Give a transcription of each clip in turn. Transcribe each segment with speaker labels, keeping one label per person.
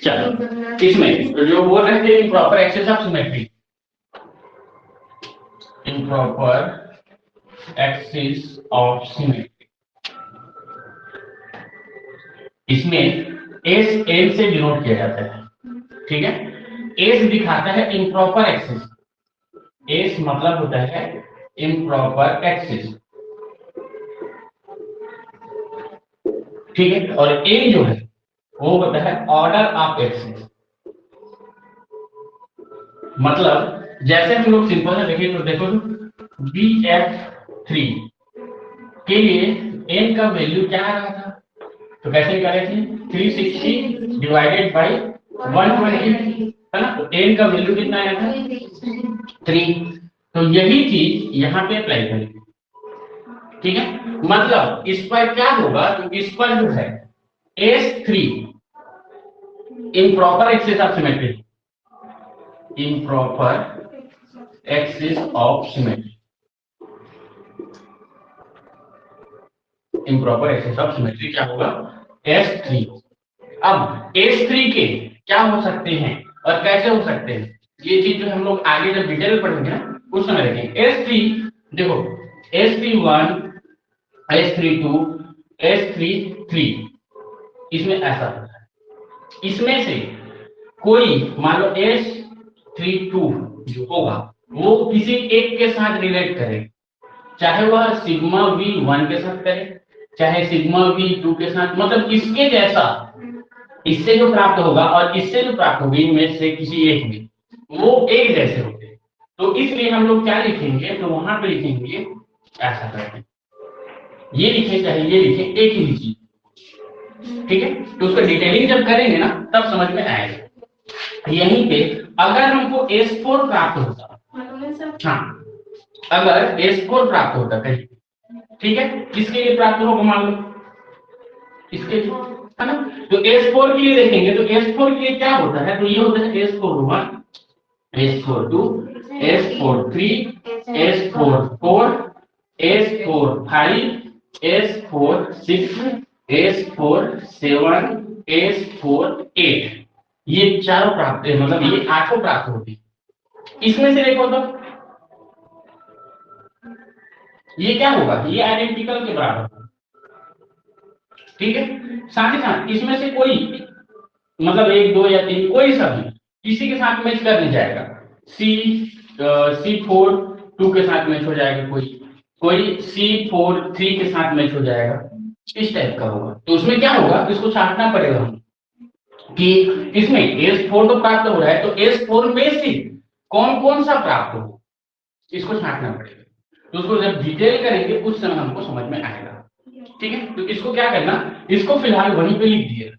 Speaker 1: चलो इसमें जो बोल रहे थे improper axis of symmetry, improper axis of symmetry, इसमें एस एल से डिनोट किया जाता है, ठीक है। एस दिखाता है इम्प्रॉपर एक्सिस, एस मतलब होता है इम्प्रॉपर एक्सिस, ठीक है। और एन जो है वो होता है ऑर्डर ऑफ एक्सिस, मतलब जैसे हम लोग सिंपल से देखें तो देखो BF3 के लिए n का वैल्यू क्या आ रहा था, तो कैसे निकाले थे 360 डिवाइडेड बाई 120, है ना। तो n का वैल्यू कितना आया था 3, तो यही चीज यहाँ पे अप्लाई करेंगे, ठीक है। मतलब इस पर क्या होगा, तो इस पर जो है S3 improper axis of symmetry, improper axis of symmetry, improper axis of symmetry क्या होगा S3। अब S3 के क्या हो सकते हैं और कैसे हो सकते हैं, ये चीज जो हम लोग आगे जब डिटेल पढ़ेंगे ना उस समय देखेंगे। S3 देखो, S31, S32, S33, इसमें ऐसा होता है। इसमें से कोई मान लो S32 जो होगा वो किसी एक के साथ रिलेट करे, चाहे वह सिग्मा V1 के साथ करे, चाहे सिग्मा V2 के साथ, मतलब इसके जैसा इससे जो प्राप्त होगा और इससे जो प्राप्त होगी इनमें से किसी एक में, वो एक जैसे होते हैं। तो इसलिए हम लोग क्या लिखेंगे, तो वहां पे लिखेंगे ऐसा करके, ये लिखे चाहे ये लिखे एक ही चीज, ठीक है। तो उसका डिटेलिंग जब करेंगे ना तब समझ में आएगा। यहीं पे अगर हमको S4 प्राप्त होता, हाँ अगर S4 प्राप्त होता कहीं, ठीक है, किसके लिए प्राप्त होगा मान लो इसके लिए, है ना। तो S4 के लिए देखेंगे तो S4 के लिए क्या होता है, तो ये होता है S41, S42, S43, S44, S45, S46, S47, S48, ये चारों प्राप्त मतलब ये आठों प्राप्त होती। इसमें से देखो तो ये क्या होगा, ये आइडेंटिकल के बराबर होगा, ठीक है। साथ ही साथ इसमें से कोई मतलब एक दो या तीन कोई सा भी किसी के साथ मैच कर नहीं जाएगा, C4 2 के साथ मैच हो जाएगा, कोई C4 3 के साथ मैच हो जाएगा, इस टाइप का होगा। तो उसमें क्या होगा, इसको छांटना पड़ेगा हम कि इसमें S4 तो प्राप्त हो रहा है, तो S4 में से कौन कौन सा प्राप्त हो, इसको छांटना पड़ेगा। तो उसको जब डिटेल करेंगे उस समय हमको समझ में आएगा, ठीक है। तो इसको क्या करना, इसको फिलहाल वहीं पे लिख दिए,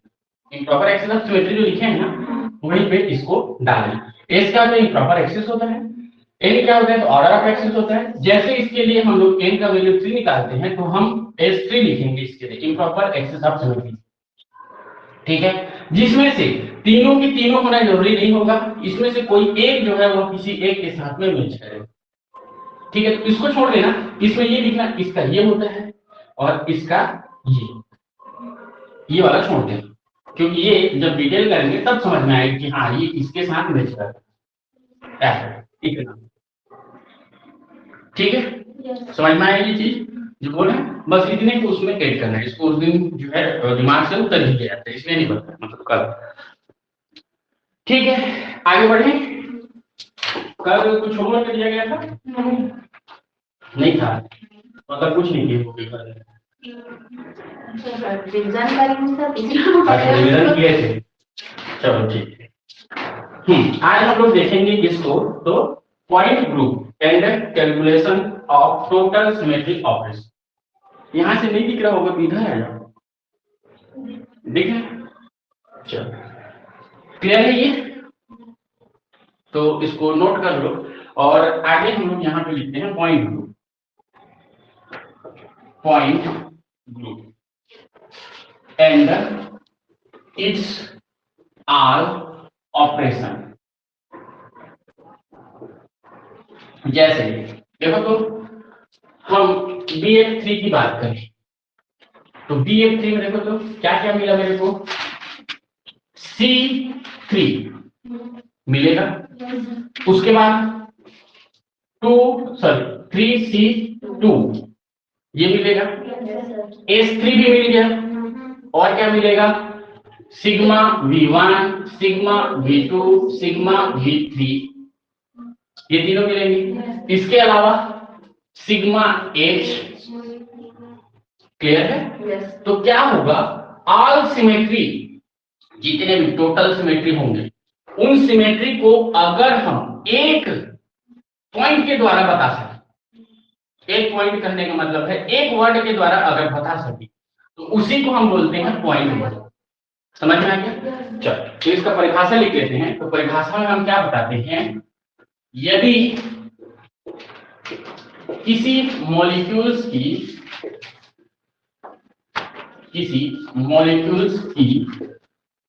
Speaker 1: इम्प्रॉपर एक्सिस ऑफ सिमेट्री जो लिखे हैं ना वहीं पे इसको डालें। एस का जो इम्प्रॉपर एक्सिस होता है, एन क्या होता है तो ऑर्डर ऑफ एक्सिस होता है। जैसे इसके लिए हम लोग एन का वैल्यू 3 निकालते हैं तो हम S3 लिखेंगे इसके लिए, इम्प्रॉपर एक्सिस ऑफ सिमेट्री, ठीक है। जिसमें से तीनों की तीनों होना जरूरी नहीं होगा, इसमें से कोई एक जो है वो किसी एक के साथ में मैच करेगा, ठीक है। तो इसको छोड़ देना, इसमें ये लिखना इसका ये होता है और इसका ये वाला छोड़ देना, क्योंकि ये जब डिटेल करेंगे तब समझ में आएगा कि हाँ ये इसके साथ मैच कर रहा है, इतना, ठीक है। समझ में आएगी चीज जो बोल रहे हैं, बस इतने को उसमें ऐड करना है। इसको उस दिन जो है दिमाग से उतर ही गया था, इसलिए नहीं बताया, मतलब कल, ठीक है। आगे बढ़े, कल कुछ होमवर्क दिया गया था नहीं था, मतलब कुछ नहीं किया पेपर रिवीजन किए थे, चलो ठीक है। आज हम लोग देखेंगे इसको, तो point group and calculation of total symmetric operation. यहां से नहीं दिख रहा होगा, इधर है ना, दिख रहा है, चलो क्लियर है ये, तो इसको नोट कर लो। और आगे हम लोग यहाँ पे लिखते हैं point group, point group and it's all operation. जैसे देखो तो हम BF3 की बात करें तो BF3 में देखो तो क्या क्या मिला मेरे को, C3 मिलेगा। उसके बाद 3C2 ये मिलेगा। S3 भी मिल गया। और क्या मिलेगा? Sigma V1, sigma V2, sigma V3 ये तीनों मिलेंगे। इसके अलावा सिग्मा H। क्लियर है? तो क्या होगा, ऑल सिमेट्री जितने भी टोटल सिमेट्री होंगे उन सिमेट्री को अगर हम एक पॉइंट के द्वारा बता सकें, एक पॉइंट कहने का मतलब है एक वर्ड के द्वारा अगर बता सके तो उसी को हम बोलते हैं पॉइंट वर्ड। समझ में आ गया? चलो तो इसका परिभाषा लिख लेते हैं। तो परिभाषा में हम क्या बताते हैं, यदि किसी मॉलिक्यूल्स की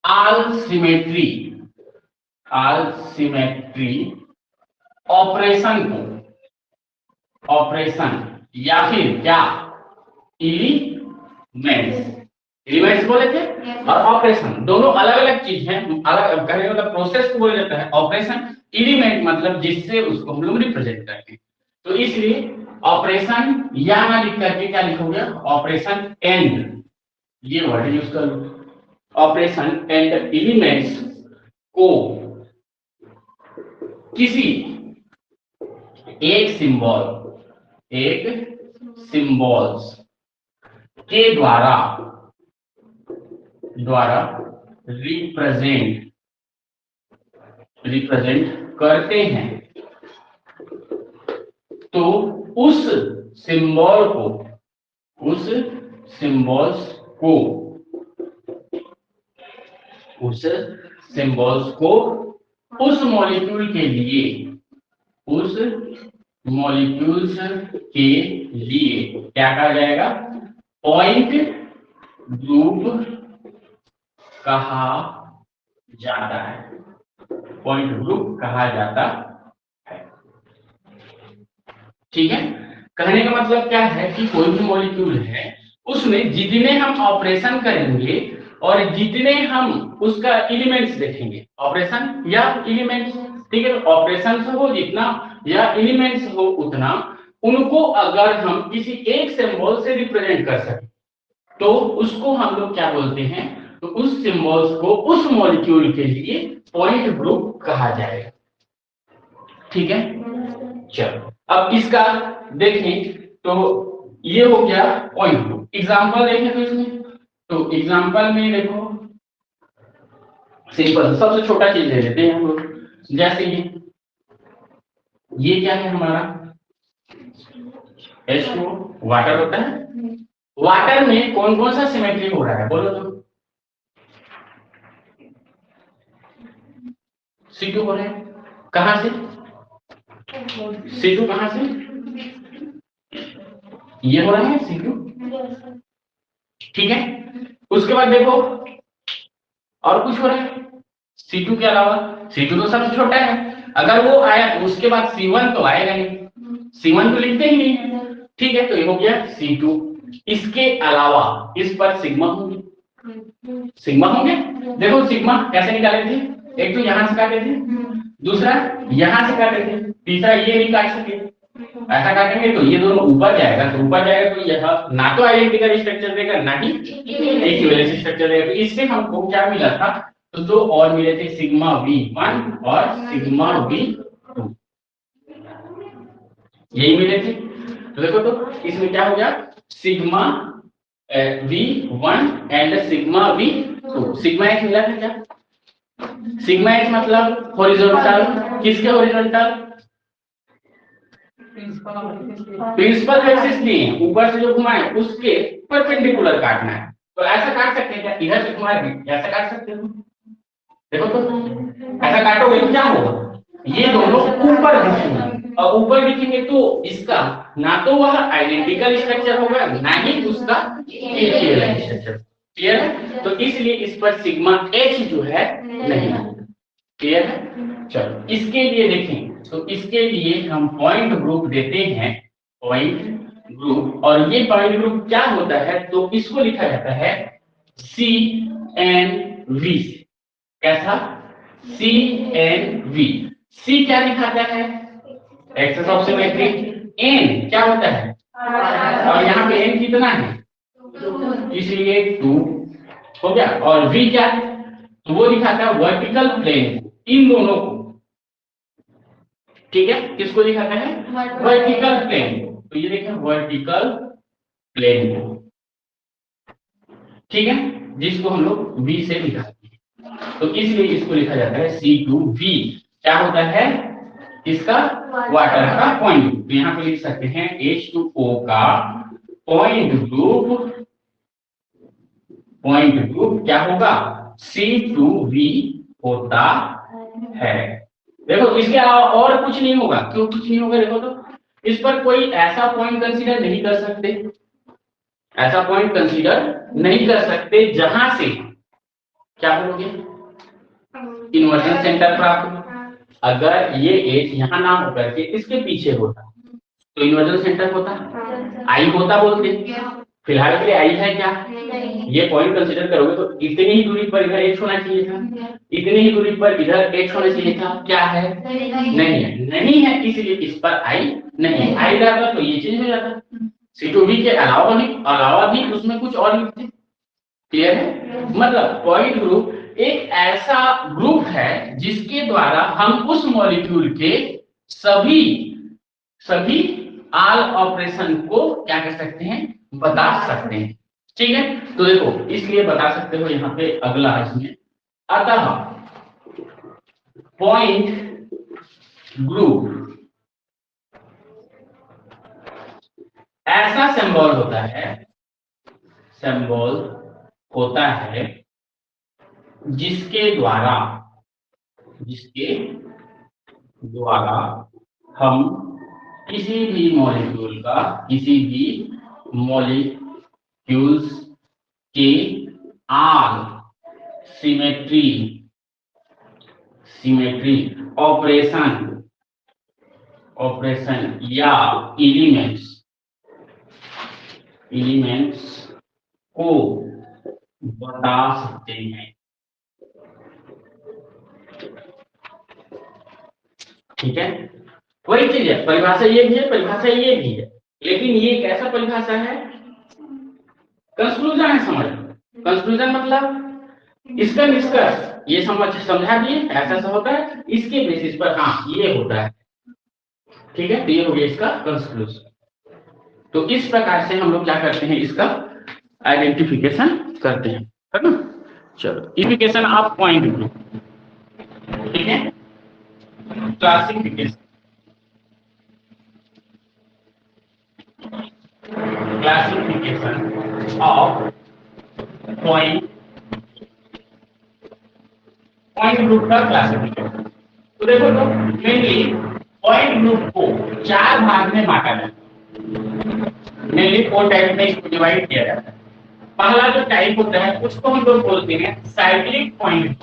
Speaker 1: ऑल सिमेट्री ऑपरेशन या फिर क्या एलिमेंट्स बोले थे और ऑपरेशन दोनों अलग अलग चीज हैं। अलग कहने मतलब प्रोसेस को बोला जाता है ऑपरेशन, एलिमेंट मतलब जिससे उसको हम लोग रिप्रेजेंट करते हैं। तो इसलिए ऑपरेशन यहां लिख करके क्या लिखोगे, ऑपरेशन एंड, ये वर्ड यूज कर लो। ऑपरेशन एंड एलिमेंट्स को किसी एक सिंबल्स के द्वारा रिप्रेजेंट करते हैं तो उस सिंबल्स को उस मॉलिक्यूल्स के लिए क्या कहा जाएगा, पॉइंट ग्रुप कहा जाता है। ठीक है? कहने का मतलब क्या है कि कोई भी मॉलिक्यूल है उसमें जितने हम ऑपरेशन करेंगे और जितने हम उसका एलिमेंट्स देखेंगे, ऑपरेशन या एलिमेंट्स, ठीक है, ऑपरेशन हो जितना या एलिमेंट्स हो उतना, उनको अगर हम किसी एक सिंबल से रिप्रेजेंट कर सकें तो उसको हम लोग क्या बोलते हैं, तो उस सिंबल्स को उस मॉलिक्यूल के लिए पॉइंट ग्रुप कहा जाएगा। ठीक है? चलो अब इसका देखें तो ये हो गया पॉइंट ग्रुप। एग्जांपल देखें तो इसमें, तो एग्जांपल में देखो सिंपल सबसे छोटा चीज ले लेते हैं हम लोग, जैसे ये क्या है हमारा H2O, वाटर होता है। वाटर में कौन कौन सा सिमेट्री हो रहा है बोलो तो? C2 हो रहा है। कहां से? C2 कहां से? ये हो रहा है C2। ठीक है, उसके बाद देखो और कुछ हो रहा है C2 के अलावा। C2 तो सबसे छोटा है, अगर वो आया तो उसके बाद C1 तो आएगा नहीं, C1 तो लिखते ही नहीं है। ठीक है, तो ये हो गया C2। इसके अलावा इस पर सिग्मा होंगे। देखो सिग्मा कैसे निकाले थे, एक तो यहां से काटे थे, दूसरा यहां से काटे थे, तीसरा ये नहीं काट सके। ऐसा काटेंगे तो ये दोनों ऊपर जाएगा, तो ऊपर जाएगा तो यह ना तो आइडेंटिकल स्ट्रक्चर देगा ना ही इक्विवेलेंट स्ट्रक्चर देगा। तो इससे हमको क्या मिला था, तो दो और मिले थे सिग्मा V1 और सिग्मा V2, यही मिले थे। तो देखो तो इसमें क्या हो गया, sigma V1 and sigma V2। Sigma H मिला था क्या? सिग्मा H मतलब हॉरिजॉन्टल, किसके हॉरिजॉन्टल? प्रिंसिपल एक्सिस नहीं, ऊपर से जो घुमाए उसके परपेंडिकुलर काटना है। तो ऐसा काट सकते हैं क्या, इधर से घुमा के ऐसा काट सकते हो? देखो तो ऐसा काटोगे तो क्या होगा, ये दोनों ऊपर दिखेंगे, और ऊपर दिखेंगे तो इसका ना तो वह आइडेंटिकल स्ट्रक्चर होगा ना ही उसका इक्विवेलेंट स्ट्रक्चर। क्लियर है? तो इसलिए इस पर सिग्मा H जो है नहीं होगा। क्लियर है? चलो इसके लिए देखें, तो इसके लिए हम पॉइंट ग्रुप देते हैं, पॉइंट ग्रुप। और ये पॉइंट ग्रुप क्या होता है, तो इसको लिखा जाता है CNV। कैसा? CNV। सी क्या दिखाता है? Access of symmetry. एन क्या होता है? और यहाँ पे एन कितना है? इसलिए 2 हो गया। और वी क्या है? तो वो दिखाता है वर्टिकल प्लेन को, इन दोनों को। ठीक है, किसको दिखाता है? वर्टिकल प्लेन को। तो ये देखिए वर्टिकल प्लेन को, ठीक है, जिसको हम लोग वी से दिखाते हैं। तो इसलिए इसको लिखा जाता है C2V। क्या होता है? इसका वाटर का पॉइंट ग्रुप। तो यहाँ पे लिख सकते हैं H2O का पॉइंट ग्रुप क्या होगा? C2V होता है। देखो इसके अलावा और कुछ नहीं होगा। क्यों कुछ नहीं होगा? देखो तो इस पर कोई ऐसा पॉइंट कंसीडर नहीं कर सकते, ऐसा पॉइंट कंसीडर नहीं कर सकते जहां से क्या बोलोगे? इन्वर्जन सेंटर प्राप्त हो। अगर ये एच यहाँ ना होकर के इसके पीछे होता तो इन्वर्जन सेंटर होता, आई होता बोलते। फिलहाल के लिए आई है क्या? ये पॉइंट कंसीडर करोगे तो इतनी ही दूरी पर इधर एच होना चाहिए था, इतनी ही दूरी पर इधर एच होना चाहिए था। क्या है? नहीं है। नहीं है इसलिए इस पर आई नहीं। आई जाता तो ये चीज हो जाता। C2V के अलावा भी उसमें कुछ और लिखते। क्लियर है? मतलब पॉइंट ग्रुप एक ऐसा ग्रुप है जिसके द्वारा हम उस मॉलिक्यूल के सभी आल ऑपरेशन को क्या कर सकते हैं? बता सकते हैं। ठीक है, तो देखो इसलिए बता सकते हो। यहाँ पे अगला इसमें, अतः पॉइंट ग्रुप ऐसा सिंबल होता है जिसके द्वारा हम किसी भी मॉलिक्यूल्स के आल सिमेट्री ऑपरेशन या एलिमेंट्स को बता सकते हैं। ठीक है, वही चीज है। परिभाषा ये भी है, परिभाषा ये भी है, लेकिन ये कैसा परिभाषा है? कंक्लूजन है। समझ, कंक्लूजन मतलब इसका निष्कर्ष। ये समझा दिए ऐसा सा होता है, इसके बेसिस पर हाँ ये होता है। ठीक है, तो ये हो गया इसका कंक्लूजन। तो इस प्रकार से हम लोग क्या करते हैं? इसका आइडेंटिफिकेशन करते हैं, है ना। चलो, इफिकेशन ऑफ पॉइंट ग्रुप। ठीक है, क्लासिफिकेशन ऑफ पॉइंट ग्रुप का क्लासिफिकेशन। तो देखो तो मेनली पॉइंट ग्रुप को 4 भाग में बांटा जाता है। मेनली 4 टाइप में इसको डिवाइड किया जाता है। पहला जो टाइप होता है उसको हम लोग बोलते हैं साइक्लिक पॉइंट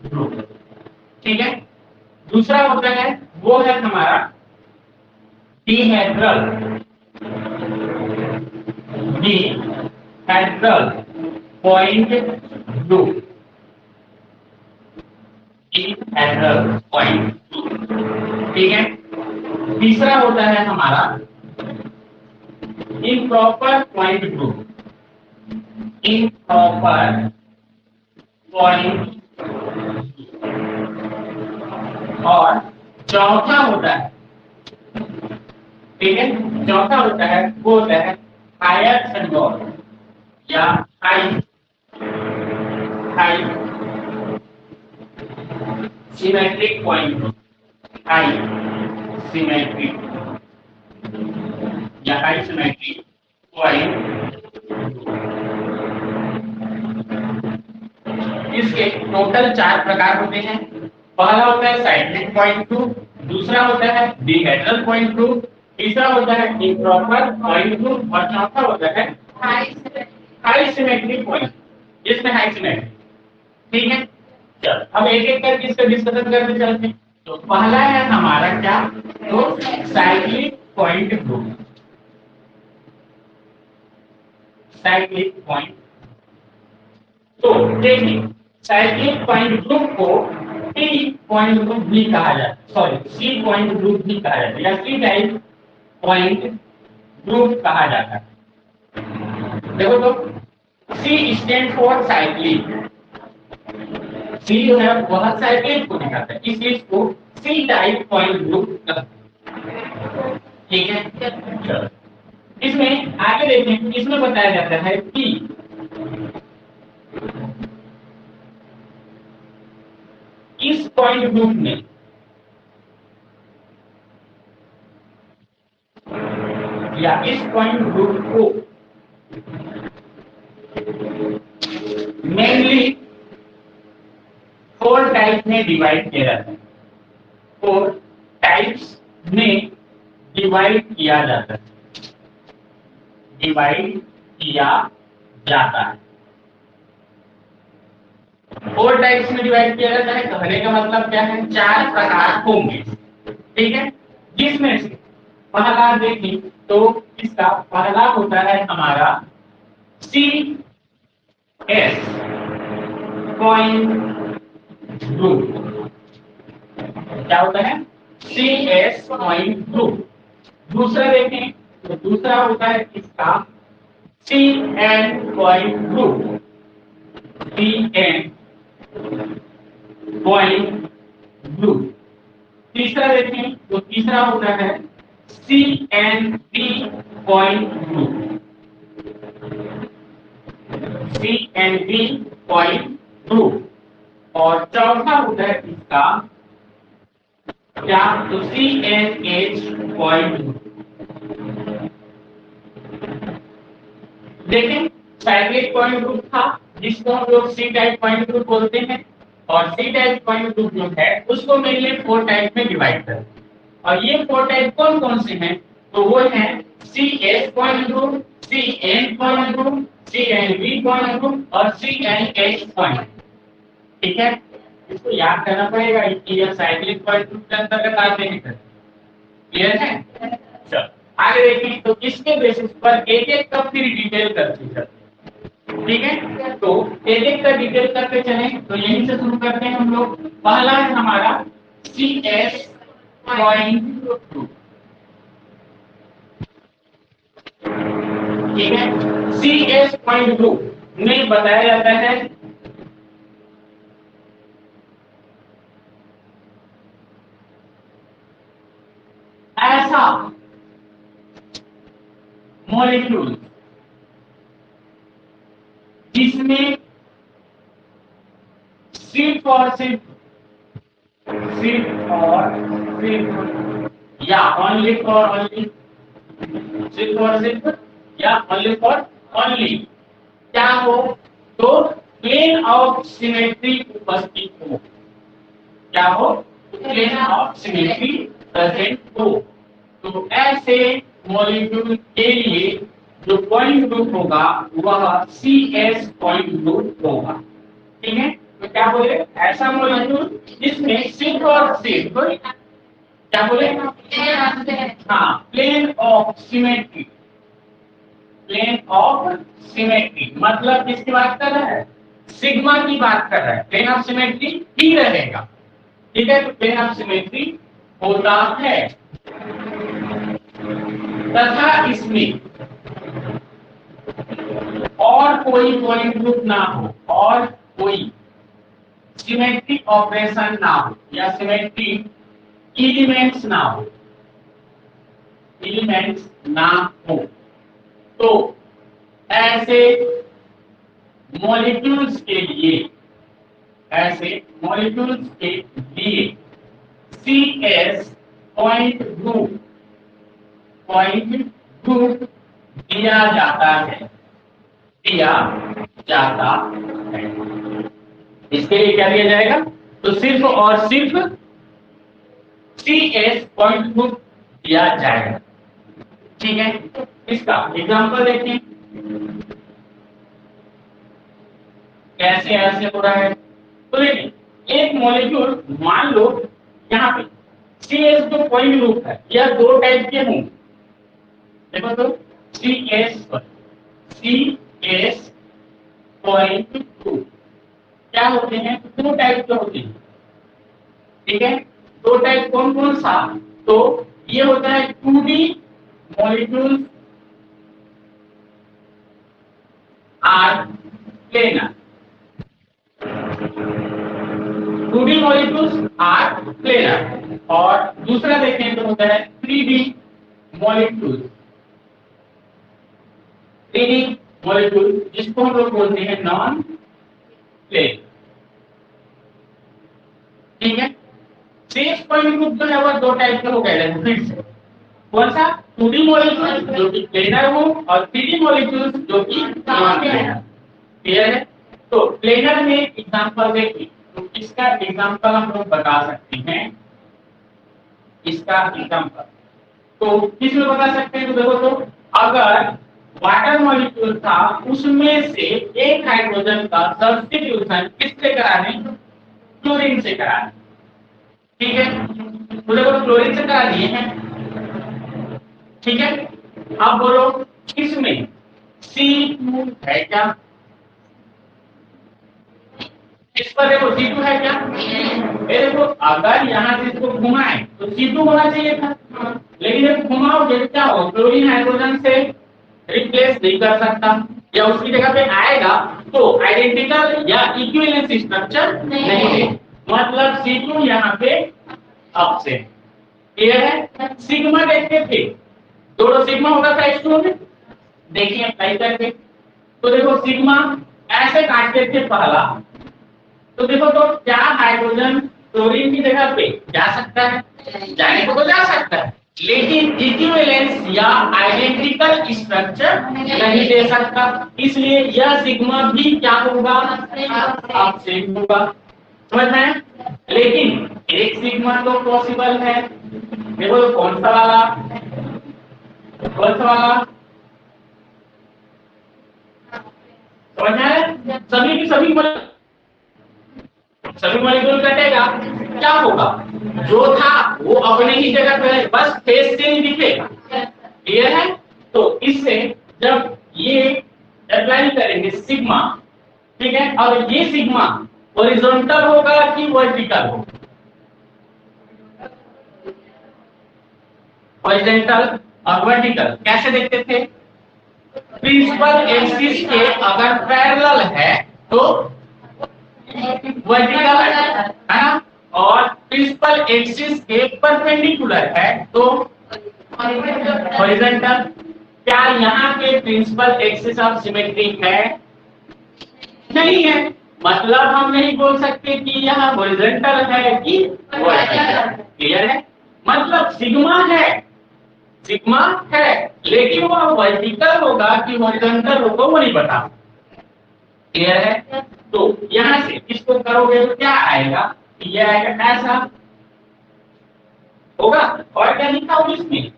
Speaker 1: ग्रुप। ठीक है, दूसरा होता है वो है हमारा डीहेड्रल पॉइंट ग्रुप। ठीक है, तीसरा होता है हमारा इम्प्रॉपर पॉइंट ग्रुप। और चौथा होता है, ठीक है, चौथा होता है वो होता है हायर सिंबल या high symmetric point group. High symmetric point. इसके टोटल 4 प्रकार होते हैं। पहला होता है साइक्लिक पॉइंट ग्रुप, दूसरा होता है डीहेड्रल पॉइंट ग्रुप, तीसरा होता है इम्प्रॉपर पॉइंट ग्रुप और चौथा होता है हाई सिमेट्रिक पॉइंट, जिसमें हाई सिमेट्री। ठीक है, चलो अब एक एक करके इसका डिस्कशन करते चलते हैं। तो पहला है हमारा क्या? तो cyclic point group, cyclic point. तो देखिए साइक्लिक पॉइंट ग्रुप को टी पॉइंट ग्रुप भी कहा जाता है, सॉरी सी पॉइंट ग्रुप भी कहा जाता है या सी टाइप पॉइंट ग्रुप कहा जाता है। देखो तो सी स्टैंड फॉर साइक्लिक, सी जो है वह साइक्लिक को दिखाता है, इसलिए इसको सी टाइप पॉइंट ग्रुप कहते हैं। ठीक है, इसमें आगे देखें, इसमें बताया जाता है कि इस पॉइंट ग्रुप में या इस पॉइंट ग्रुप को मेनली 4 टाइप में डिवाइड किया जाता है, 4 टाइप्स में डिवाइड किया जाता है, डिवाइड किया जाता है। 4 टाइप्स में डिवाइड किया जाता है, कहने का मतलब क्या है, 4 प्रकार होंगे। ठीक है, जिसमें से पहला देखें तो इसका पहला होता है हमारा सी एस पॉइंट ग्रुप। क्या होता है, सी एस पॉइंट ग्रुप। दूसरा देखें तो दूसरा होता है इसका C N point group, C N point group. तीसरा देखें तो तीसरा होता है C N B point group, C N B point group. और चौथा होता है इसका क्या, तो C N H point group. देखें साइक्लिक पॉइंट ग्रुप था जिसको हम लोग सी टाइप पॉइंट ग्रुप बोलते हैं, और सी टाइप पॉइंट ग्रुप जो है उसको मेनली 4 टाइप में डिवाइड करते हैं। और ये 4 टाइप कौन कौन से हैं, तो वो है C S point group, C N point group, C N B point group और सी एन एच पॉइंट। ठीक है, इसको याद करना पड़ेगा कि ये साइक्लिक पॉइंट ग्रुप के अंतर्गत आते हैं। क्लियर है, चलो आगे देखें तो इसके बेसिस पर एक एक का फिर डिटेल करते हैं। ठीक है, तो एक एक का डिटेल करते चले, तो यहीं से शुरू करते हैं हम लोग। पहला है हमारा सी एस पॉइंट ग्रुप। ठीक है, सी एस पॉइंट ग्रुप में बताया जाता है ऐसा मॉलिक्यूल जिसमें सिर्फ और सिर्फ या ओनली फॉर ओनली, सिर्फ और सिर्फ या ओनली फॉर ओनली क्या हो, तो प्लेन ऑफ सिमेट्री उपस्थित हो। क्या हो, प्लेन ऑफ सिमेट्री प्रेजेंट हो। तो ऐसे मॉलिक्यूल के लिए जो पॉइंट ग्रुप होगा वह सी एस पॉइंट ग्रुप होगा। ठीक है, तो क्या बोले, ऐसा मॉलिक्यूल जिसमें सिर्फ और सिर्फ क्या बोले, हाँ plane of symmetry, plane of symmetry मतलब किसकी बात कर रहा है, सिग्मा की बात कर रहा है। प्लेन ऑफ सिमेट्री ही रहेगा। ठीक है, तो प्लेन ऑफ सिमेट्री होता है तथा इसमें और कोई पॉइंट ग्रुप ना हो और कोई सिमेट्री ऑपरेशन ना हो या सिमेट्री एलिमेंट्स ना हो, एलिमेंट्स ना हो, तो ऐसे मॉलिक्यूल्स के लिए, ऐसे मॉलिक्यूल्स के लिए सी एस पॉइंट ग्रुप दिया जाता है, दिया जाता है। इसके लिए क्या दिया जाएगा, तो सिर्फ और सिर्फ सी एस पॉइंट ग्रुप दिया जाएगा। ठीक है, इसका एग्जांपल देखें कैसे ऐसे हो रहा है। तो देखिए एक मॉलिक्यूल मान लो यहाँ पे सी एस जो पॉइंट ग्रुप है यह 2 टाइप के होंगे। देखो तो CS.2 क्या होते हैं, दो टाइप के होते हैं, ठीक है। दो टाइप कौन कौन सा, तो ये होता है 2D molecules are planar, 2D molecules are planar, और दूसरा देखें तो होता है 3D मॉलिक्यूल, 3D मॉलिक्यूल जिसको हम लोग बोलते हैं नॉन प्लेन, ठीक है। शेष पॉइंट ग्रुप जो है वो दो टाइप के हो गए, फिर से कौन सा, 2D मॉलिक्यूल जो कि प्लेनर हो और 3D मॉलिक्यूल जो कि नॉन प्लेनर, क्लियर है। तो प्लेनर में एग्जांपल देखिए, तो इसका एग्जांपल हम लोग बता सकते हैं, इसका एग्जांपल तो किस में बता सकते हैं, तो देखो तो अगर वाटर मॉलिक्यूल था उसमें से एक हाइड्रोजन का सब्स्टिट्यूशन किससे करा दें, क्लोरीन से करा दें, ठीक है। तो देखो क्लोरीन से करा दिए हैं, ठीक है। अब बोलो इसमें C2 है क्या, इस पर देखो C2 है क्या, ये देखो अगर यहाँ से इसको घुमाए तो C2 होना चाहिए था, लेकिन ये घुमाओ जब क्या हो, क्लोरीन हाइड्रोजन से रिप्लेस नहीं कर सकता या उसकी जगह पे आएगा तो आइडेंटिकल या इक्विवेलेंस स्ट्रक्चर नहीं है, मतलब C2 यहाँ पे अपसेट, क्लियर है। सिग्मा देखते थे, दोनों सिग्मा होता था H2 में, देखिए अप्लाई करके, तो देखो सिग्मा ऐसे काटते थे पहला, तो देखो तो क्या हाइड्रोजन क्लोरीन की जगह पे जा सकता है, जाने को तो जा सकता है, लेकिन इक्विवेलेंस या आइडेंटिकल स्ट्रक्चर नहीं दे सकता, इसलिए यह सिग्मा भी क्या होगा, अपसेट होगा, समझ में। लेकिन एक सिग्मा तो पॉसिबल है, देखो तो कौन सा वाला, कौन सा वाला, समझ में आया, सभी की सभी मॉलिक्यूल कटेगा, क्या होगा, जो था वो अपने ही जगह पे है, बस फेस से ही दिखेगा, क्लियर है। तो इससे जब ये अप्लाई करेंगे सिग्मा, ठीक है, और ये सिग्मा हॉरिजॉन्टल होगा कि वर्टिकल होगा, हॉरिजॉन्टल और वर्टिकल कैसे देखते थे, प्रिंसिपल एक्सिस के अगर पैरेलल है तो वर्टिकल है ना, और प्रिंसिपल एक्सिस के परपेंडिकुलर है तो हॉरिजॉन्टल। क्या यहाँ पे प्रिंसिपल एक्सिस ऑफ सिमेट्री है, नहीं है, मतलब हम नहीं बोल सकते कि यह हॉरिजॉन्टल है कि वर्टिकल, क्लियर है। मतलब सिग्मा है, सिग्मा है, लेकिन वह वर्टिकल होगा कि हॉरिजॉन्टल होगा वो नहीं बता, क्लियर है। तो यहां से इसको करोगे तो क्या आएगा, ये आएगा ऐसा होगा, और क्या लिखा हो इसमें,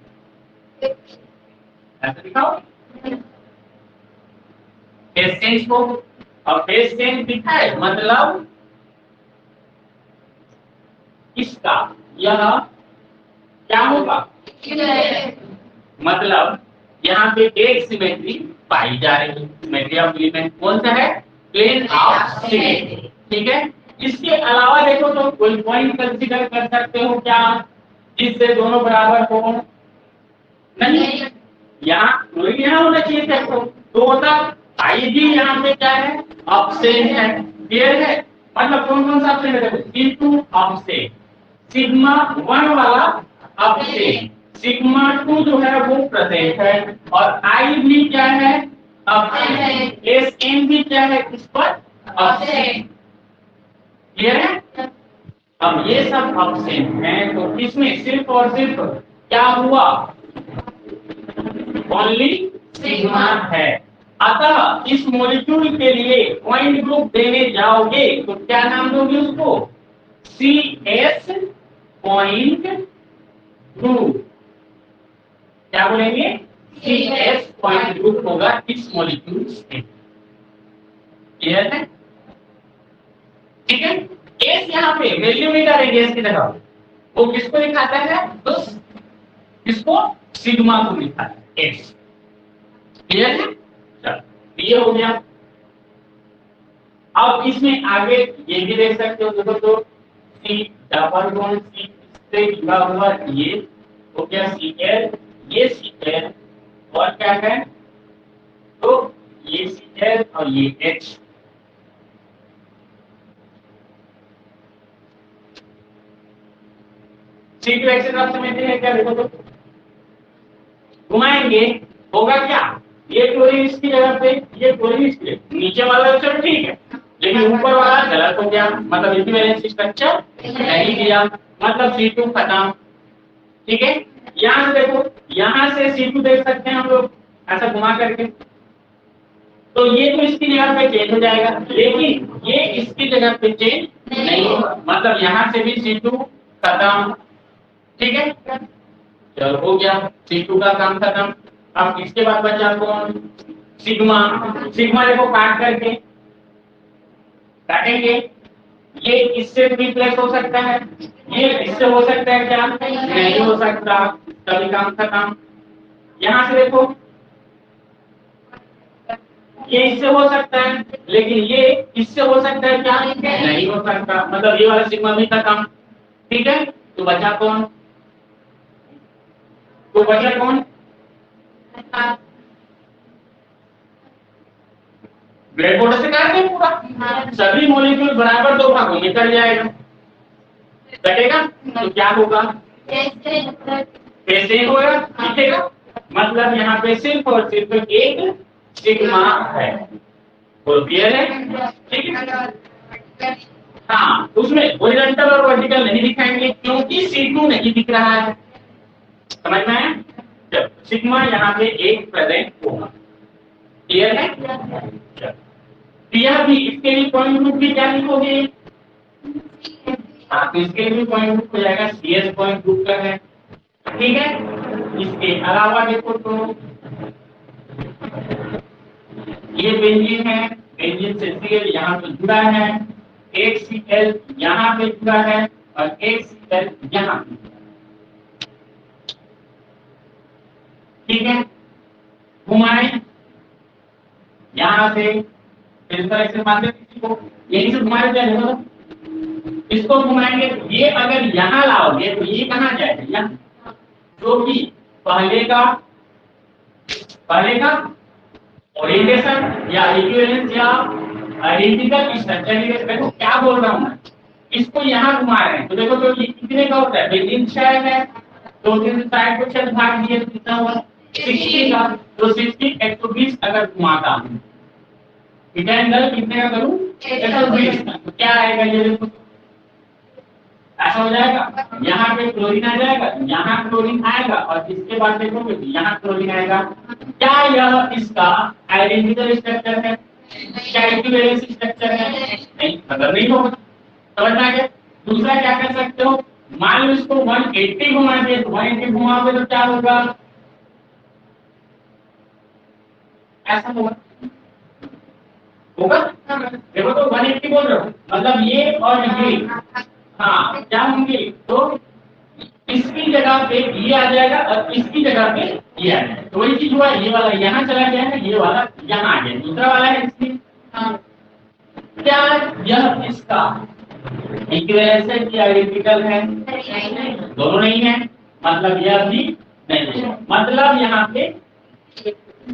Speaker 1: ऐसा लिखा हो फेस चेंज को, और फेस चेंज दिखा है मतलब इसका यह क्या होगा, मतलब यहाँ पे एक सिमेट्री पाई जा रही है, सिमेट्री ऑफ एलिमेंट कौन सा है, प्लेन ऑफ सिमेट्री, ठीक है। इसके अलावा देखो तो कोई पॉइंट कंसीडर कर सकते हो क्या जिससे दोनों बराबर हो, नहीं, यहाँ होना चाहिए था, तो होता आई भी यहाँ पे क्या है, अपसेट है, क्लियर है। मतलब कौन कौन सा अपसेट है, देखो C2 अपसेट, सिग्मा 1 वाला अपसेट, सिग्मा 2 जो है वो प्रेजेंट है, और आई भी क्या है, अपसेट, Sn भी क्या है इस पर अपसेट, क्लियर है। अब ये सब अपसेट हैं, तो इसमें सिर्फ और सिर्फ क्या हुआ, ओनली सिग्मा है। अतः इस मॉलिक्यूल के लिए पॉइंट ग्रुप देने जाओगे तो क्या नाम दोगे उसको, CS पॉइंट ग्रुप, क्या बोलेंगे, CS पॉइंट ग्रुप होगा इस मॉलिक्यूल से, क्लियर है, ठीक है। एस यहाँ पे वैल्यू मीटर है गैस की जगह, वो किसको दिखाता है, तो किसको, सिग्मा को दिखाता है, एक्स। क्लियर है? चलो ये हो गया। अब इसमें आगे ये भी देख सकते हो, देखो तो सी डबल बॉन्ड सी से जुड़ा हुआ ये हो गया सी एल, ये सी एल और क्या है, तो ये सी एल और ये एच। सी टू एक्स आप समझते हैं क्या? देखो तो घुमाएंगे, होगा क्या, ये क्लोरीन इसकी जगह पे, ये क्लोरीन इसके नीचे वाला चलो ठीक है, लेकिन ऊपर वाला गलत हो गया, मतलब इक्विवेलेंस स्ट्रक्चर नहीं दिया, मतलब C2 खत्म। ठीक है, यहां से देखो, यहां से C2 देख सकते हैं हम लोग ऐसा घुमा करके, तो ये तो इसकी जगह पे चेंज हो जाएगा, लेकिन ये इसकी जगह पे चेंज नहीं होगा, मतलब यहां से भी C2 खत्म। ठीक है, चलो हो गया, C2 का काम खत्म। अब इसके बाद बचा कौन, सिग्मा। सिग्मा देखो काट करके काटेंगे, ये इससे रिप्लेस हो सकता है, ये इससे हो सकता है क्या, नहीं हो सकता, तभी काम खत्म। यहां से देखो, ये इससे हो सकता है, लेकिन ये इससे हो सकता है क्या, नहीं हो सकता, मतलब ये वाला सिग्मा भी खत्म। ठीक है, तो बचा कौन, तो बचा कौन, ब्रेड बोर्ड से काट दें पूरा, सभी मॉलिक्यूल बराबर दो भागों में कट जाएगा, कटेगा तो क्या होगा, ऐसे ही होगा, दिखेगा, मतलब यहाँ पे सिर्फ और सिर्फ एक सिग्मा है। बोल क्लियर है? ठीक है, हाँ उसमें हॉरिजॉन्टल और वर्टिकल नहीं दिखाएंगे क्योंकि C2 नहीं दिख रहा है, समझ में आया? जब सिग्मा यहाँ पे एक प्रेजेंट होगा, क्लियर है? यह भी इसके लिए पॉइंट ग्रुप भी क्या लिखोगे, हाँ तो इसके लिए पॉइंट ग्रुप हो जाएगा CS पॉइंट ग्रुप का है। ठीक है, इसके अलावा देखो तो ये बेंजीन है, बेंजीन से Cl यहाँ पे जुड़ा है, एक Cl यहाँ पे जुड़ा है और एक Cl यहाँ पे। ठीक है, घुमाए यहाँ से इस तरह से मानते किसी को, यही से घुमाए जाएगा, इसको घुमाएंगे, ये अगर यहाँ लाओगे तो ये कहाँ जाएगा, यहाँ, जो कि पहले का ओरिएंटेशन या इक्विवेलेंस या आइडेंटिकल स्ट्रक्चर, देखो क्या बोल रहा हूँ मैं, इसको यहाँ घुमा रहे हैं, तो देखो तो ये कितने का होता है, बेंजीन शायद है, तो साइड को चल भाग दिए तो कितना हुआ 60 का, तो 60 120 अगर घुमाता हूँ, थीटा एंगल कितने का करूँ 120 का, तो क्या आएगा ये देखो, ऐसा हो जाएगा, यहाँ पे क्लोरीन आ जाएगा, यहाँ क्लोरीन आएगा और इसके बाद देखोगे तो यहाँ क्लोरीन आएगा। क्या यह इसका आइडेंटिकल स्ट्रक्चर है, क्या इक्विवेलेंस स्ट्रक्चर है, नहीं, मतलब नहीं होगा, समझ में आ गया? दूसरा क्या कर सकते हो, मान लो इसको 180 घुमा दिए, तो 180 घुमाओगे तो क्या होगा, ऐसा होगा, देखो तो 180 बोल रहे हो, मतलब ये और ये, हाँ क्या होंगे, तो इसकी जगह पे ये आ जाएगा और इसकी जगह पे ये आ जाएगा, तो वही चीज हुआ, ये वाला यहाँ चला गया है, ये वाला यहाँ आ गया, दूसरा वाला है इसकी, क्या यह इसका इक्विवेलेंस है कि आइडेंटिकल है, दोनों नहीं है, मतलब यह भी नहीं है, मतलब यहाँ पे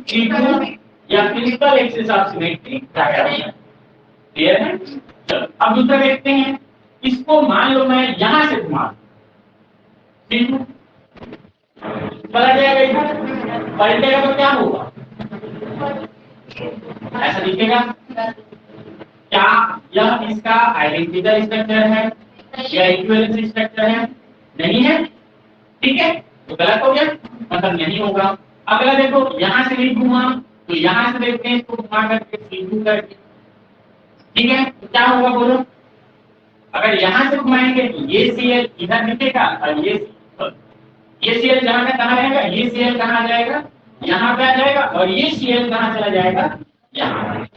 Speaker 1: C2 या physical axis of symmetry clear है? चलो अब दूसरा देखते हैं, इसको मान लो मैं यहां से घुमा C2 पलट जाएगा, इधर पलटेगा तो क्या होगा, ऐसा दिखेगा, क्या यह इसका आइडेंटिकल स्ट्रक्चर है या इक्विवेलेंस स्ट्रक्चर है, नहीं है, ठीक है, तो गलत हो गया, मतलब नहीं होगा। अगला देखो यहां से नहीं घुमा, तो यहां से देखते हैं इसको घुमा करके C2 करके, ठीक है, तो क्या होगा बोलो, अगर यहां से घुमाएंगे तो ये Cl इधर दिखेगा और ये Cl जहां का कहां रहेगा, ये Cl कहां जाएगा, यहाँ पे आ जाएगा और ये Cl कहां चला जाएगा, यहाँ,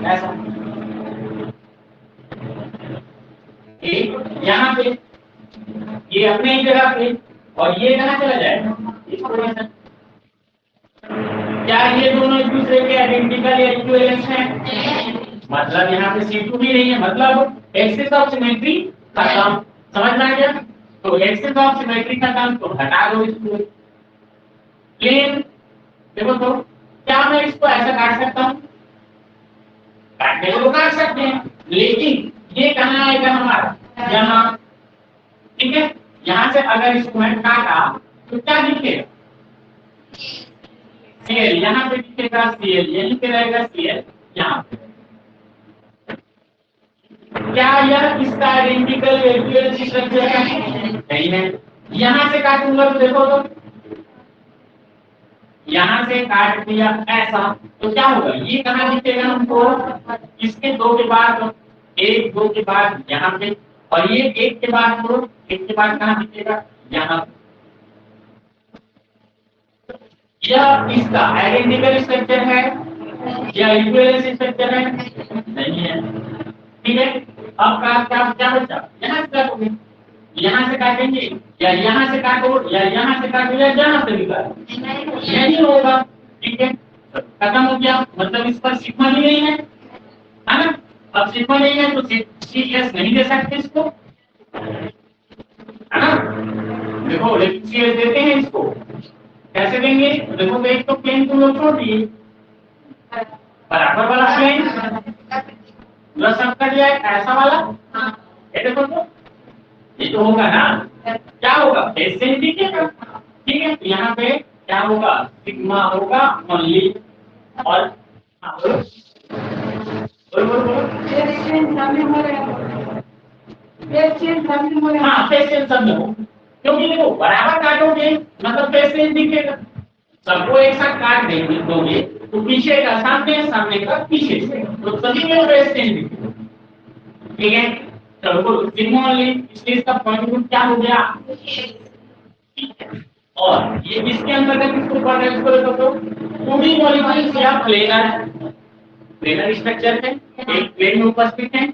Speaker 1: ऐसा यहाँ पे ये अपने ही जगह पे और ये कहां चला जाएगा, ये दोनों एक दूसरे के आइडेंटिकल या इक्विवेलेंट हैं, मतलब यहाँ पे C2 भी नहीं है, मतलब एक्सिस ऑफ सिमेट्री खत्म। समझ में आ गया? तो एक्सिस ऑफ सिमेट्री का काम तो हटा दो इसको। प्लेन देखो तो क्या मैं इसको ऐसा काट सकता हूँ? काटने को काट सकते हैं, लेकिन ये कहाँ आएगा हमारा? यहाँ। ठीक है, यहाँ से अगर इसको मैं काटा तो क्या दिखेगा? CL यहाँ पे दिखेगा, CL यहीं पे रहेगा, CL यहाँ पे। क्या यह इसका आइडेंटिकल इक्विवेलेंट स्ट्रक्चर है? नहीं है। यहाँ से काटूंगा तो देखो तो यहाँ से काट दिया ऐसा तो क्या होगा? ये कहाँ दिखेगा हमको? इसके दो के बाद, एक दो के बाद यहाँ पे, और ये एक के बाद दो, एक के बाद कहाँ दिखेगा? यहाँ। यह इसका आइडेंटिकल स्ट्रक्चर है या इक्विवेलेंट स्ट्रक्चर है? नहीं है। ठीक है, अब का क्या क्या बचा? यहाँ से काटोगे, यहाँ से काटेंगे, या यहाँ से काटो, या यहाँ से काटो, या जहाँ से भी काटो, नहीं होगा। ठीक है, खत्म हो गया, मतलब इस पर सिग्मा ही नहीं है ना? अब सिग्मा नहीं है तो CS नहीं दे सकते इसको, है ना? देखो CS देते हैं इसको, कैसे देंगे? देखो तो एक तो प्लेन को लोग छोड़ दिए, बराबर वाला प्लेन प्लस अब कर दिया ऐसा वाला, ये देखो तो ये तो होगा ना, क्या होगा? फेस चेंज दिखेगा। ठीक है, तो यहाँ पे क्या होगा? सिग्मा होगा ओनली, और हाँ फेस चेंज सब में हो, क्योंकि देखो बराबर काटोगे मतलब फेस चेंज दिखेगा। सबको एक साथ काट देंगे दोगे तो पीछे का सामने, सामने का पीछे से, तो सभी में फेस चेंज दिखेगा। ठीक है, चलो सिग्मा ओनली, इसलिए इसका पॉइंट ग्रुप क्या हो गया? और ये इसके अंतर्गत किसको पढ़ रहे हैं? इसको देखो तो 2D मॉलिक्यूल्स या प्लेनर स्ट्रक्चर है, एक प्लेन में उपस्थित है,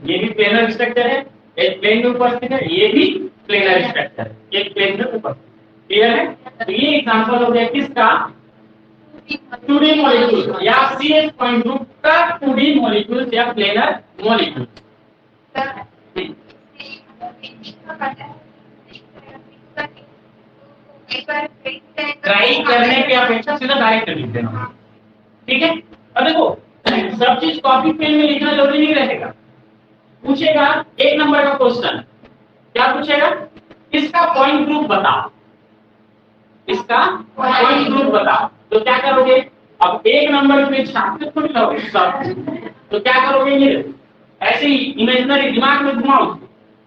Speaker 1: ये भी प्लेनर स्ट्रक्चर है, एक प्लेन में उपस्थित है, ये भी प्लेनर स्ट्रक्चर है, एक प्लेन में उपस्थित। क्लियर है? तो ये एग्जांपल हो गया किसका? 2D मॉलिक्यूल या CS पॉइंट ग्रुप का 2D मॉलिक्यूल्स या प्लेनर मॉलिक्यूल। ट्राई करने की अपेक्षा सीधा डायरेक्ट लिख देना। ठीक है, अब देखो सब चीज कॉपी पेन में लिखना जरूरी नहीं रहेगा। पूछेगा एक नंबर का क्वेश्चन, क्या पूछेगा? इसका पॉइंट ग्रुप बताओ, इसका पॉइंट ग्रुप बताओ। तो क्या करोगे? अब एक नंबर पे छात्र थोड़ी लोगे सब, तो क्या करोगे? ये ऐसे ही इमेजिनरी दिमाग में घुमाओ,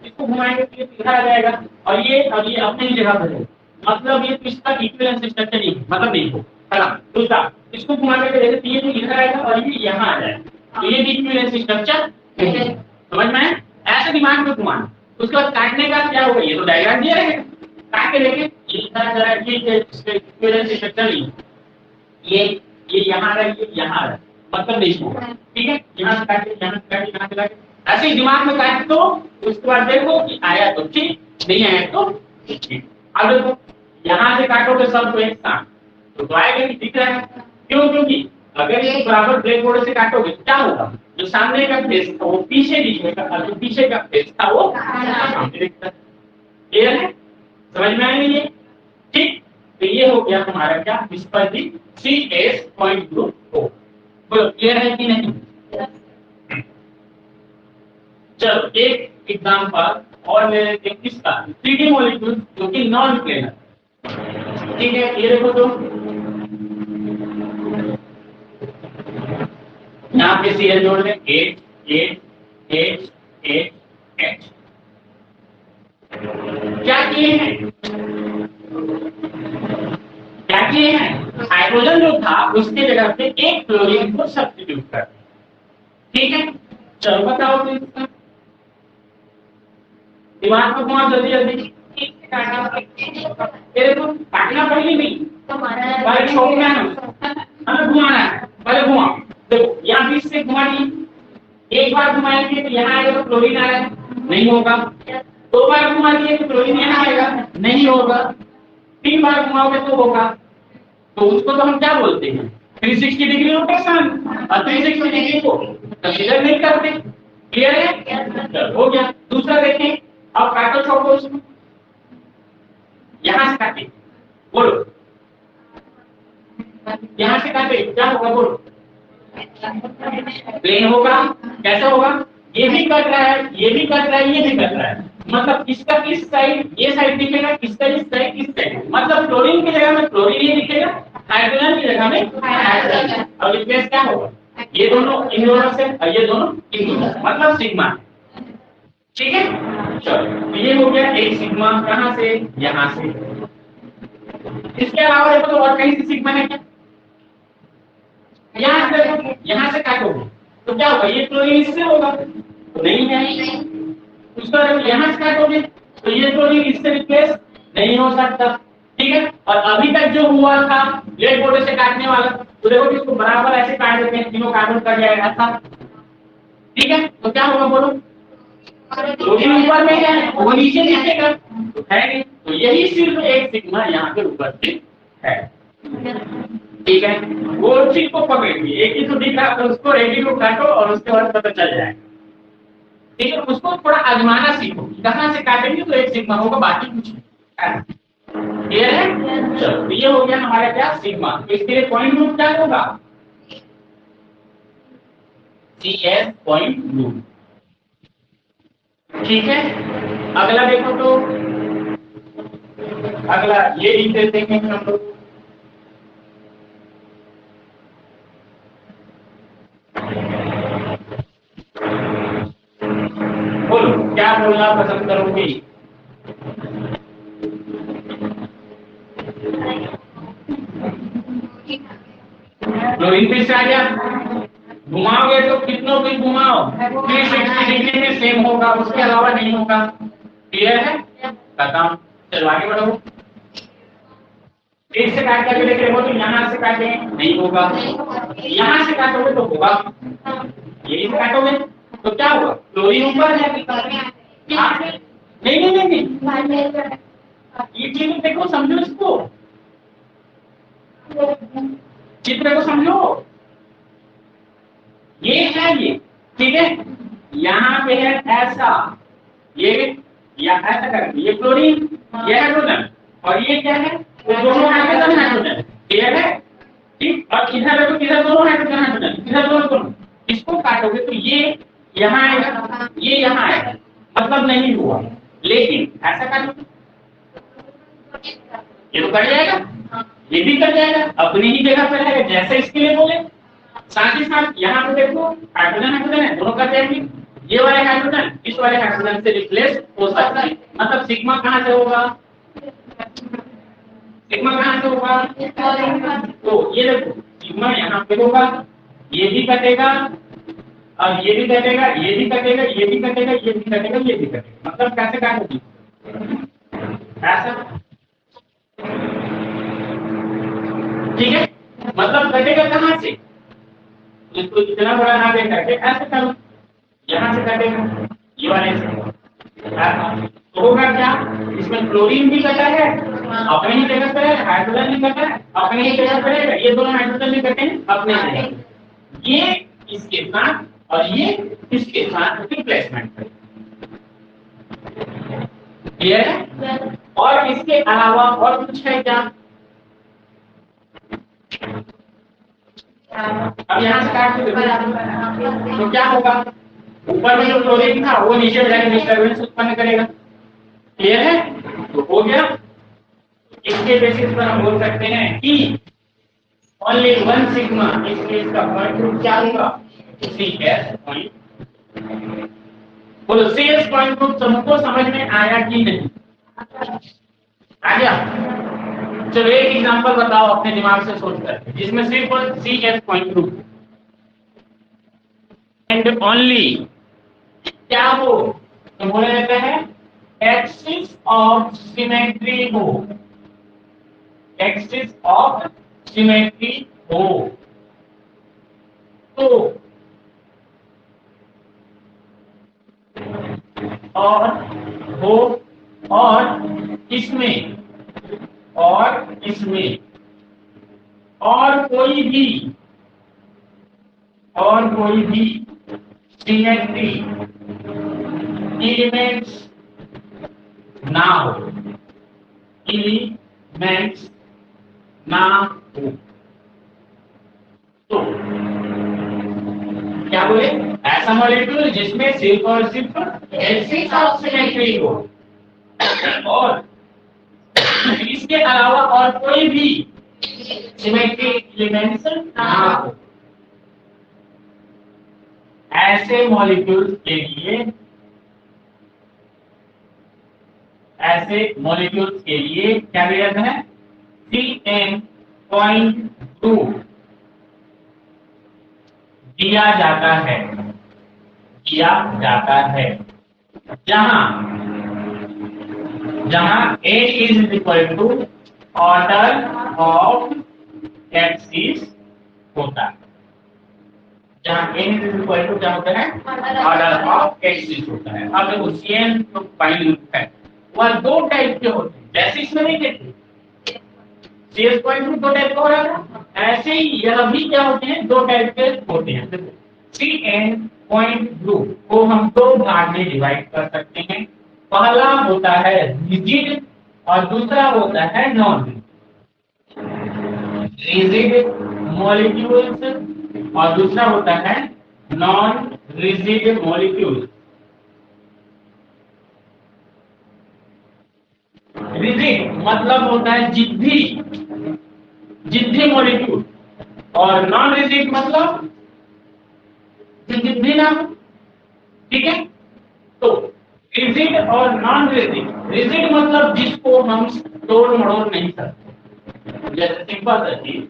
Speaker 1: इसको घुमाएंगे तो इधर आ जाएगा, और ये अपनी जगह पर है, मतलब ये इसका इक्विवेलेंट स्ट्रक्चर नहीं है, मतलब नहीं हो, है ना? दूसरा इसको घुमाने के जैसे ये तो इधर आएगा और ये यहाँ आ जाएगा, तो ये भी इक्विवेलेंट स्ट्रक्चर है। समझ में? ऐसे दिमाग में घुमाना। उसके बाद काटने का क्या होगा? ये तो डायग्राम दिया रहेगा, काट के देखें ये इक्विवेलेंट स्ट्रक्चर नहीं, ये यहाँ रहा, ये यहाँ रहा, मतलब नहीं होगा। ठीक है, यहाँ से काट के यहाँ से काट के यहाँ से काट के ऐसे ही दिमाग में काट दो, उसके बाद देखो कि आया तो ठीक, नहीं आया तो ठीक। अब देखो यहाँ से काटोगे सब को एक साथ तो आएगा नहीं, दिख रहा है क्यों? क्योंकि अगर ये बराबर ब्लैक बोर्ड से काटोगे तो क्या होगा? जो सामने का फेस था वो पीछे दिखेगा, और जो पीछे का फेस था वो सामने दिखता है। क्लियर है? समझ में आएगा ये? ठीक, तो ये हो गया हमारा क्या? इस पर भी CS पॉइंट ग्रुप हो। बोलो क्लियर है कि नहीं? चलो एक एग्जांपल और ले लेते हैं किसका? 3D मॉलिक्यूल जो कि नॉन प्लेनर। ठीक है, ये देखो तो यहाँ पे CL जोड़ दें, 8 8 8 8 8। क्या किए हैं? क्या किए हैं? हाइड्रोजन जो था उसके जगह पे एक क्लोरीन को सब्स्टिट्यूट कर दिया। ठीक है, चलो बताओ तो इसका दिमाग को घुमा जल्दी जल्दी। ये देखो काटना पड़ेगी नहीं, पहले छोड़ना है, हमें घुमाना है, पहले घुमाओ। देखो यहाँ बीच से घुमा दिए, एक बार घुमाएंगे तो यहाँ आएगा तो क्लोरीन आएगा, नहीं होगा। दो बार घुमा दिए तो क्लोरीन यहाँ आएगा, नहीं होगा। तीन बार घुमाओगे तो होगा। तो उसको तो हम क्या बोलते हैं? 360 डिग्री रोटेशन और 360 डिग्री को कंसीडर नहीं करते। क्लियर है? हो गया। दूसरा देखें, अब काटो छोड़ो इसको, यहां से काटे, बोलो यहां से काटे क्या होगा, बोलो प्लेन होगा। कैसे होगा? ये भी कट रहा है, ये भी कट रहा है, ये भी कट रहा है, मतलब इसका किस साइड, ये साइड दिखेगा, किसका इस साइड, इस साइड, मतलब क्लोरीन की जगह में क्लोरीन ये दिखेगा, हाइड्रोजन की जगह में हाइड्रोजन। और रिप्लेस क्या होगा? ये दोनों इन दोनों से और ये दोनों इन दोनों से, मतलब सिग्मा। ठीक है, चलो ये हो गया एक सिग्मा। कहां से? यहां से। इसके अलावा देखो तो और कहीं से सिग्मा है क्या? यहाँ से काटोगे तो क्या होगा? ये क्लोरीन इससे होगा तो नहीं है। उसका यहाँ से काटोगे तो ये क्लोरीन इससे रिप्लेस नहीं हो सकता। ठीक है, और अभी तक जो हुआ था ब्लेड बोर्ड से काटने वाला, तो देखो कि इसको बराबर ऐसे काट देते हैं, तीनों कार्बन कट जाएगा था। ठीक है, तो क्या होगा बोलो? क्लोरीन ऊपर में है, वो नीचे दिखेगा तो है नहीं, तो यही सिर्फ एक सिग्मा यहाँ पे ऊपर से है। ठीक है, वो चीज को पकड़िए, एक ही तो दिखा तो उसको रेडी को काटो और उसके बाद पता चल जाएगा। ठीक है, उसको थोड़ा आजमाना सीखो, कहां से काटेंगे तो एक सिग्मा होगा, बाकी कुछ नहीं। क्लियर है? चलो तो ये हो गया हमारा क्या? सिग्मा। इसके लिए पॉइंट ग्रुप क्या होगा? CS point group. ठीक है, अगला देखो तो अगला ये लिख देते हैं हम लोग। बोलो क्या बोलना पसंद करोगे? क्लोरीन पे से आ गया, घुमाओगे तो कितनों भी घुमाओ 360 डिग्री में सेम होगा, उसके अलावा नहीं होगा। क्लियर है? खत्म। चलो आगे बढ़ो। एक से काट करके देख रहे हो तो यहाँ से काटे नहीं होगा, यहाँ से काटोगे तो होगा, यही से काटोगे तो क्या होगा? क्लोरीन ऊपर है, नहीं नहीं नहीं नहीं, ये चीज देखो, समझो इसको, चित्र को समझो। ये है ये, ठीक है, यहाँ पे है ऐसा, ये या ऐसा करके, ये क्लोरीन, ये हाइड्रोजन, और ये क्या है? तो दोनों हाइड्रोजन हाइड्रोजन। क्लियर है? ठीक, और इधर देखो, इधर दोनों हाइड्रोजन हाइड्रोजन, इधर दोनों। इसको काटोगे तो ये यहाँ आएगा, ये यहाँ आएगा, मतलब नहीं हुआ। लेकिन ऐसा काटोगे ये तो कट जाएगा, ये भी कट जाएगा, अपनी ही जगह पर रहेगा, जैसे इसके लिए बोले। साथ ही साथ यहाँ पे देखो हाइड्रोजन हाइड्रोजन है, दोनों कट जाएंगे, ये वाले हाइड्रोजन इस वाले हाइड्रोजन से रिप्लेस हो सकता है, मतलब सिग्मा कहाँ से होगा? सिग्मा कहाँ से होगा? तो ये देखो सिग्मा यहाँ पे होगा, ये भी कटेगा और ये भी कटेगा, ये भी कटेगा, ये भी कटेगा, ये भी कटेगा, ये भी कटेगा, मतलब कैसे काटोगी? ऐसा। ठीक है, मतलब कटेगा कहाँ से? इसको इतना बड़ा ना दे करके ऐसे करो, यहाँ से काटेगा, ये वाले से। तो होगा क्या? इसमें क्लोरीन भी कटा है, अपने ही जगह पर है, हाइड्रोजन भी कटा है, अपने ही जगह पर है, ये दोनों हाइड्रोजन भी कटे हैं अपने जगह, ये इसके साथ और ये इसके साथ रिप्लेसमेंट करें। क्लियर है? और इसके अलावा और कुछ है क्या? अब यहाँ से काट के तो क्या होगा? ऊपर में जो क्लोरीन था वो नीचे जाके डिस्टरबेंस उत्पन्न करेगा। क्लियर है? तो हो गया। इसके बेसिस पर हम बोल सकते हैं कि ओनली वन सिग्मा, इसलिए इसका पॉइंट ग्रुप क्या होगा? CS point. बोलो CS पॉइंट ग्रुप सबको समझ में आया कि नहीं? आ गया? चलो एक एग्जांपल बताओ अपने दिमाग से सोचकर, जिसमें सिर्फ CS point group and only क्या हो तो बोला जाता है एक्सिस ऑफ सिमेट्री हो, एक्सिस ऑफ सिमेट्री हो। तो और हो और इसमें और कोई भी सिमेट्री एलिमेंट्स ना हो, एलिमेंट्स ना हो। तो क्या बोले, ऐसा मॉलिक्यूल जिसमें सिर्फ और सिर्फ एसिड ऑफ सिमेट्री हो और इसके अलावा और कोई भी सिमेट्री एलिमेंट्स ना हो। ऐसे मॉलिक्यूल्स के लिए क्या दिया जाता है, CN.2 दिया जाता है, जहां n is equal to order of axis होता है, जहां n is equal to क्या होता है, ऑर्डर ऑफ एक्सिस होता है। अब देखो CN तो फाइनल है, वह दो टाइप के होते हैं, जैसे इसमें नहीं देखते CS.2 दो टाइप का हो रहा था, ऐसे ही यह भी क्या होते हैं, दो टाइप के होते हैं। CN.2 को हम दो भाग में डिवाइड कर सकते हैं। पहला होता है रिजिड और दूसरा होता है नॉन रिजिड मॉलिक्यूल्स और दूसरा होता है नॉन रिजिड मॉलिक्यूल्स। रिजिड मतलब होता है जिद्दी मॉलिक्यूल और नॉन रिजिड मतलब जिद्दी ना हो, ठीक है। तो रिजिड और नॉन रिजिड मतलब जिसको हम तोड़ मरोड़ नहीं सकते, जैसे सिंपल सा चीज,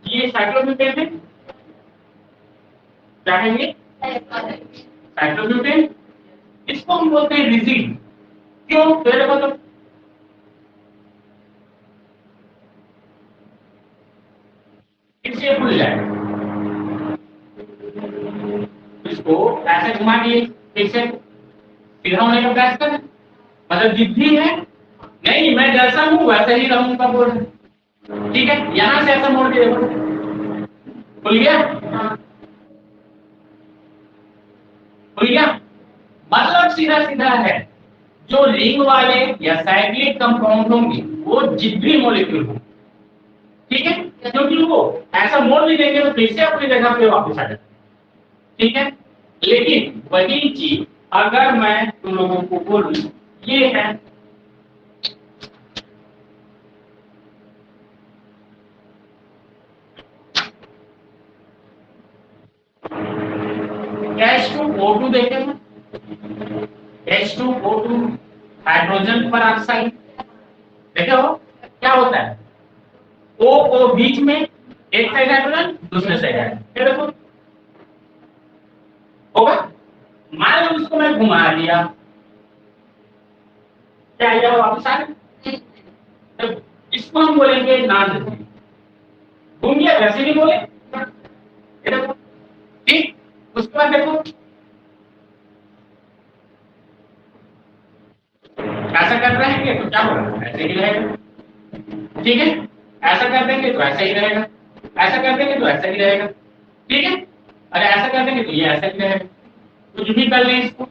Speaker 1: ये साइक्लोब्यूटेन है, क्या है ये साइक्लोब्यूटेन, इसको हम बोलते हैं रिजिड। क्यों, पहले बताओ, इससे भूल जाए, इसको ऐसे घुमा दिए, इससे सीधा होने का प्रयास कर, मतलब जिद्दी है, नहीं मैं जैसा हूं वैसे ही रहूंगा बोल रहे, ठीक है। यहां से ऐसा मोड़ के देखो, खुल गया, खुल गया, मतलब सीधा सीधा है। जो रिंग वाले या साइक्लिक कंपाउंड होंगे वो जिद्दी मॉलिक्यूल होंगे, ठीक है, क्योंकि वो ऐसा मोड़ भी देंगे तो फिर से अपनी जगह पे वापस आ जाते, ठीक है। लेकिन वही चीज अगर मैं तुम लोगों को बोलूं, ये है H2O2, देखे ना, H2O2 हाइड्रोजन पर ऑक्साइड, देखे हो क्या होता है, O बीच में, एक साइड हाइड्रोजन दूसरे साइड हाइड्रोजन, देखो होगा। मान लो उसको मैं घुमा दिया, क्या आएगा वापस आ गया, तो इसको हम बोलेंगे नॉन रिजिड। घूम गया वैसे नहीं बोले, देखो ठीक। उसके बाद देखो ऐसा कर रहे हैं तो क्या होगा, ऐसे ही रहेगा, ठीक है। ऐसा कर देंगे तो ऐसा ही रहेगा, ऐसा कर देंगे तो ऐसा ही रहेगा, ठीक है। अरे ऐसा कर देंगे तो ये ऐसा ही रहेगा, कुछ भी कर लें इसको,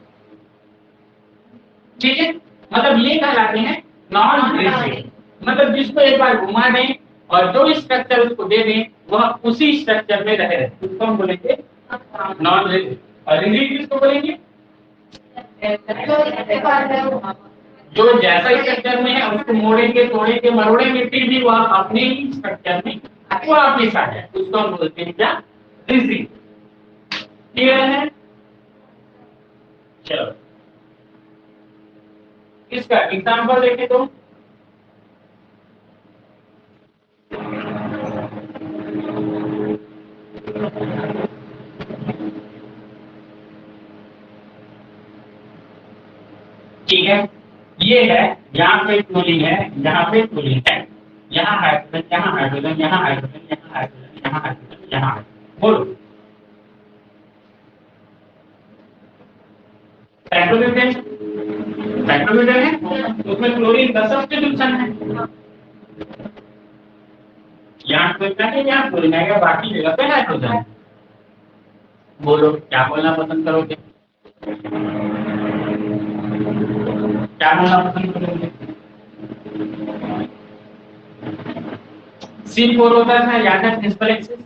Speaker 1: ठीक है। मतलब ये कहलाते हैं नॉन रिजिड, मतलब जिसको एक बार घुमा दें और जो स्ट्रक्चर उसको दे दें वह उसी स्ट्रक्चर में रहे, उसको हम बोलेंगे नॉन रिजिड। और रिजिड किसको बोलेंगे, जो जैसा स्ट्रक्चर में है उसको मोड़ेंगे तोड़ेंगे मरोड़ेंगे फिर भी वह अपने ही स्ट्रक्चर में वापिस आ जाए, उसको हम बोलते हैं क्या, रिजिड। क्लियर है, चलो इसका एग्जांपल देखें तो ठीक है, ये है, यहाँ पे कूलिंग है, यहाँ पे कूलिंग है, यहाँ हाइड्रोजन, यहाँ हाइड्रोजन, यहाँ हाइड्रोजन, यहाँ हाइड्रोजन, यहाँ बोलो साइक्लोब्यूटेन साइक्लोब्यूटेन है, उसमें क्लोरीन का सब्स्टिट्यूशन है, यहाँ क्लोरीन है, यहाँ क्लोरीन आएगा, बाकी जगह पे नाइट्रोजन है। बोलो क्या बोलना पसंद करोगे, क्या बोलना पसंद करोगे? C4 होता है याद है प्रिंसिपल एक्सिस,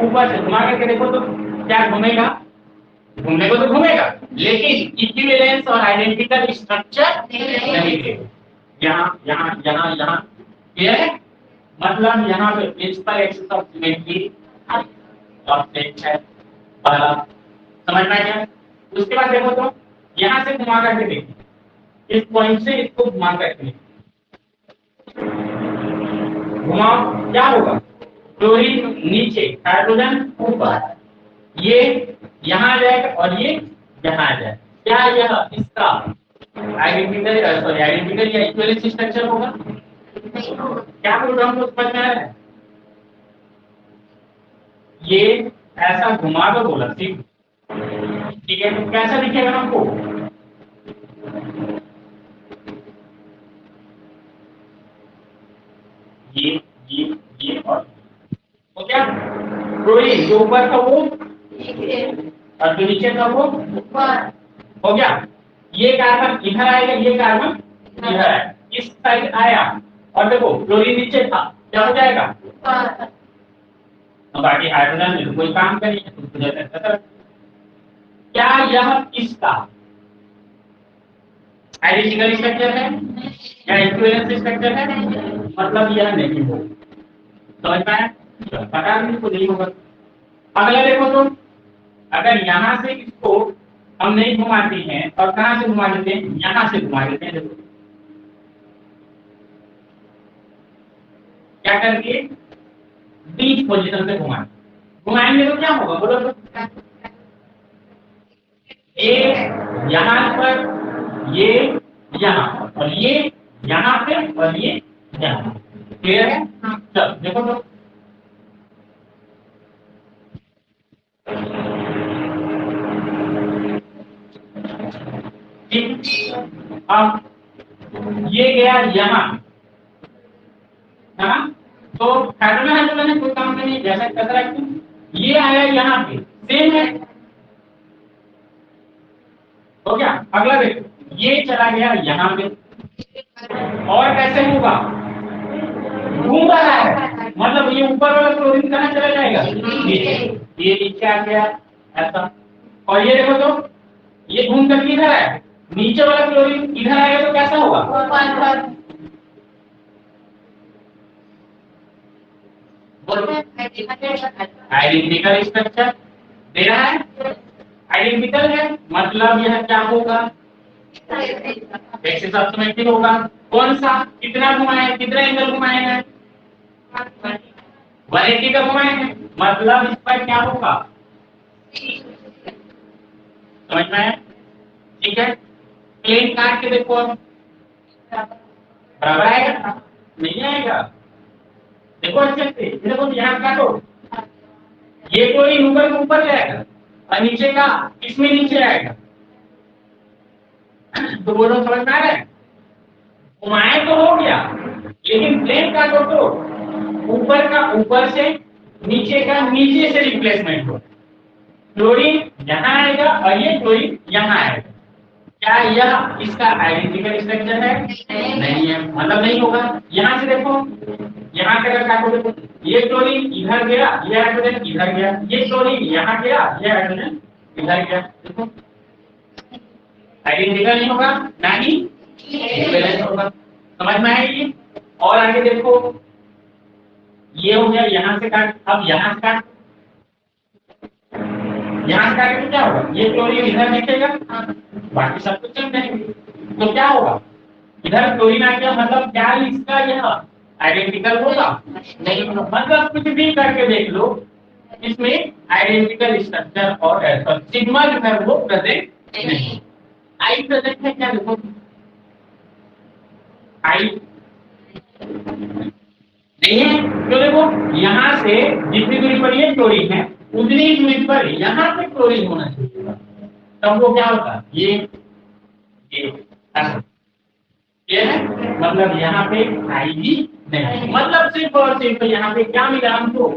Speaker 1: ऊपर से घुमा करके देखो तो क्या घूमेगा, घूमने को तो घूमेगा लेकिन इक्विवेलेंस और आइडेंटिकल स्ट्रक्चर नहीं देगा। यहाँ यहाँ यहाँ यहाँ क्लियर है, मतलब यहाँ पे principal axis of symmetry object है पहला, समझ में आया? उसके बाद देखो तो यहाँ से घुमा करके देखिए, इस पॉइंट से इसको घुमा करके घुमाओ, क्या होगा, क्लोरीन नीचे हाइड्रोजन ऊपर, ये यहाँ आ जाएगा और ये यहाँ आ जाएगा। क्या यह इसका आइडेंटिकल या इक्विवेलेंस स्ट्रक्चर होगा? क्या बोल रहा हूँ तो समझ में आ रहा है? ये ऐसा घुमा दो बोला ठीक है, तो कैसा दिखेगा हमको, ये और तो क्या क्लोरीन जो ऊपर था वो और जो नीचे था वो ऊपर हो गया। ये कार्बन इधर आएगा, ये कार्बन इधर आएगा, इस साइड आया और देखो क्लोरीन नीचे था, क्या हो जाएगा ऊपर, बाकी हाइड्रोजन में कोई काम करिए। क्या यह इसका आइडेंटिकल स्ट्रक्चर है या इक्विवेलेंस स्ट्रक्चर है? मतलब यह नहीं हो, समझ में आया? पता नहीं को नहीं होगा। अगला देखो तो अगर यहाँ से इसको हम नहीं घुमाते हैं और कहां से घुमा देते हैं, यहाँ से घुमा देते हैं, देखो क्या करके बीच पोजीशन पे घुमाएंगे तो क्या होगा बोलो तो, ये यहाँ पर, ये यहाँ और ये यहाँ पे और ये यहाँ, क्लियर है? चलो देखो तो अब ये गया यहाँ है ना, तो हाइड्रोजन है कोई काम नहीं, जैसा कचरा क्यों, ये आया यहाँ पे सेम है, हो गया। अगला देखो ये चला गया यहाँ पे और कैसे होगा, घूम रहा है, मतलब ये ऊपर वाला क्लोरीन कहाँ चला जाएगा, ये नीचे आ गया ऐसा, और ये देखो तो ये घूम कर किधर आया, नीचे वाला क्लोरीन इधर आएगा तो कैसा होगा, आइडेंटिकल स्ट्रक्चर दे रहा है, आइडेंटिकल है मतलब यह क्या होगा, एक्सिस ऑफ सिमेट्री होगा। कौन सा, कितना घुमाए, कितना एंगल घुमाए हैं, 180 का घुमाए हैं, मतलब इस पर क्या होगा, समझ में आया? ठीक है, प्लेन काट के देखो, बराबर आएगा नहीं आएगा, देखो अच्छे से देखो, यहाँ काटो, ये कोई ऊपर जाएगा और नीचे का इसमें नीचे आएगा, तो बोलो समझ में आ रहा है? घुमाए तो हो गया लेकिन प्लेन काटो तो ऊपर का ऊपर से, नीचे का नीचे से रिप्लेसमेंट हो, क्लोरीन यहाँ आएगा और ये क्लोरीन यहाँ आएगा। क्या यह इसका आइडेंटिकल स्ट्रक्चर है? नहीं है, मतलब नहीं होगा। यहाँ से देखो, यहाँ से अगर काटो देखो, ये क्लोरीन इधर गया, ये हाइड्रोजन इधर गया, ये क्लोरीन यहाँ गया, ये हाइड्रोजन इधर गया, देखो आइडेंटिकल नहीं होगा ना ही इक्विवेलेंट होगा, समझ में आएगी? और आगे देखो, ये हो गया यहाँ से काट, अब यहाँ से काट, यहाँ से काट तो क्या होगा, ये क्लोरीन इधर दिखेगा, बाकी सब कुछ चल जाएंगे, तो क्या होगा, इधर क्लोरीन आ गया, मतलब क्या इसका यह आइडेंटिकल होगा नहीं, मतलब कुछ भी करके देख लो इसमें आइडेंटिकल स्ट्रक्चर और सिग्मा जो है वो प्रेजेंट नहीं, आई प्रेजेंट है क्या, देखो आई नहीं है। तो देखो यहाँ से जितनी दूरी पर ये क्लोरीन है उतनी दूरी पर यहाँ पे क्लोरीन होना चाहिए, तब वो क्या होता ये ऐसा। ये है मतलब यहाँ पे आएगी नहीं, मतलब सिर्फ और सिर्फ यहाँ पे क्या मिला हमको,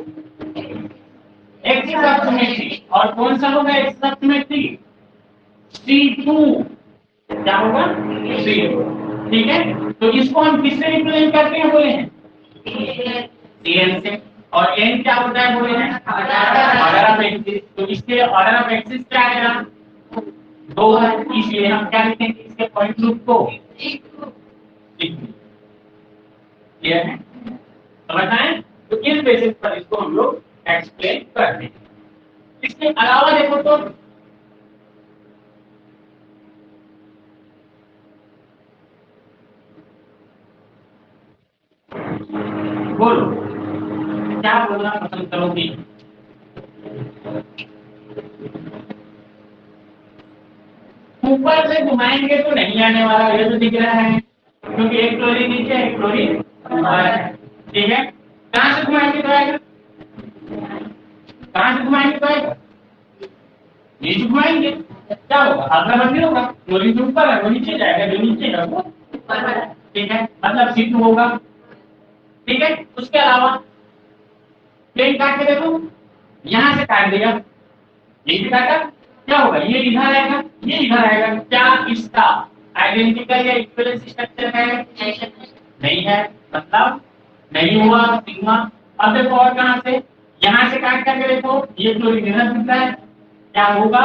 Speaker 1: एक्सिस ऑफ सिमेट्री। और कौन सा होगा एक्सिस ऑफ सिमेट्री, C2। क्या होगा C2। ठीक है, तो इसको हम किससे रिप्रेजेंट करते हैं बोले हैं, Cn से। और n क्या होता है बोले हैं, ऑर्डर ऑफ एक्सिस। तो इसके ऑर्डर ऑफ एक्सिस क्या आएगा, दो, इसलिए हम क्या लिखेंगे इसके पॉइंट ग्रुप को, क्लियर है, समझ आए। तो इस बेसिस पर इसको हम लोग एक्सप्लेन करते हैं। इसके अलावा देखो तो बोलो क्या बोलना पसंद करोगी, ऊपर से घुमाएंगे तो नहीं आने वाला, ये तो दिख रहा है क्योंकि एक क्लोरीन नीचे एक क्लोरीन ऊपर है। ठीक है, कहां से घुमाएंगे तो आएगा, कहां से घुमाएंगे तो आएगा, नीचे घुमाएंगे क्या होगा, अगला बंदी होगा, क्लोरीन जो ऊपर है वो नीचे जाएगा, जो नीचे है वो ऊपर है। ठीक है, मतलब C2 होगा। ठीक है, उसके अलावा प्लेन काट के देखो, यहां से काट दिया, ये भी काटा, क्या होगा, ये इधर आएगा ये इधर आएगा, क्या इसका आइडेंटिकल या इक्विवेलेंस स्ट्रक्चर है, नहीं है, मतलब नहीं हुआ सिग्मा। अब देखो और कहां से, यहां से काट करके देखो, ये क्लोरीन इधर दिखता है, क्या होगा,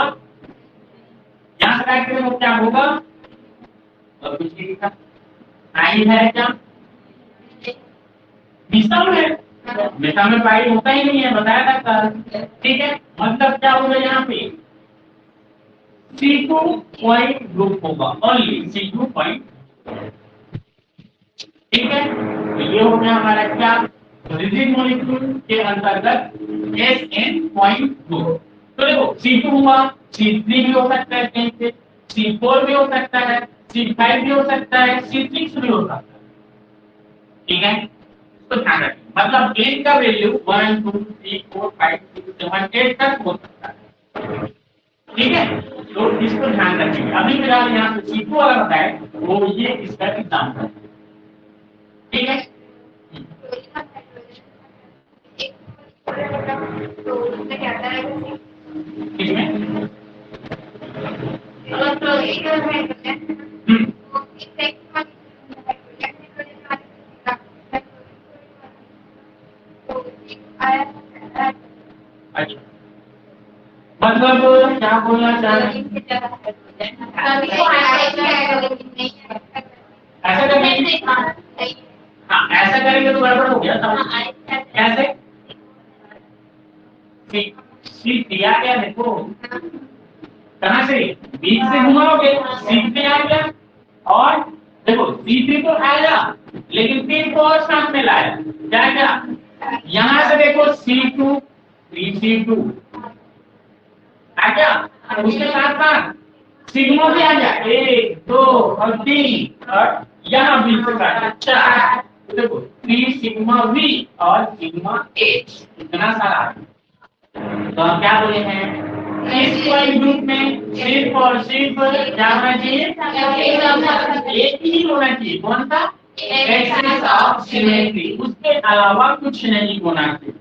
Speaker 1: यहां से काट के देखो क्या होगा, और कुछ नहीं दिखा, आई है क्या, विषम है, विषम में पाई होता ही नहीं है, बताया था कल। ठीक है, मतलब क्या होगा यहाँ पे C2 पॉइंट ग्रुप होगा, ओनली C2 पॉइंट। ठीक है, तो ये हो गया हमारा क्या, रिजिड मॉलिक्यूल के अंतर्गत Sn पॉइंट ग्रुप। तो देखो C2 हुआ, C3 भी हो सकता है कहीं से, C4 भी हो सकता है, C5 भी हो सकता है, C6 भी हो सकता है। ठीक है, तो ध्यान रखिए, मतलब n का वैल्यू 1 2 3 4 5 6 7 8 तक हो सकता है। ठीक है, तो इसको ध्यान रखिए। अभी फिलहाल यहाँ पे C2 वाला बताए वो ये इसका एग्जाम्पल है। ठीक है, इसमें अच्छा, मतलब क्या बोलना चाह रहे हैं, ऐसा करेंगे, हाँ ऐसा करेंगे तो गड़बड़ हो गया था। कैसे, सी दिया क्या देखो, कहां से, बीच से घुमाओगे, सीट में आ गया, और देखो C3 तो आया लेकिन तीन को और साथ में लाया, क्या क्या, यहां से देखो C2 3C2 आ गया, उसके साथ साथ सिग्मा भी आ गया, 1 2 और 3, और यहाँ बीच से काटा 4, देखो 3 सिग्मा V और सिग्मा H, इतना सारा। तो हम क्या बोले हैं, इस पॉइंट ग्रुप में सिर्फ और सिर्फ क्या होना चाहिए, एक ही होना चाहिए, कौन सा, एक्सिस ऑफ सिमेट्री, उसके अलावा कुछ नहीं होना चाहिए,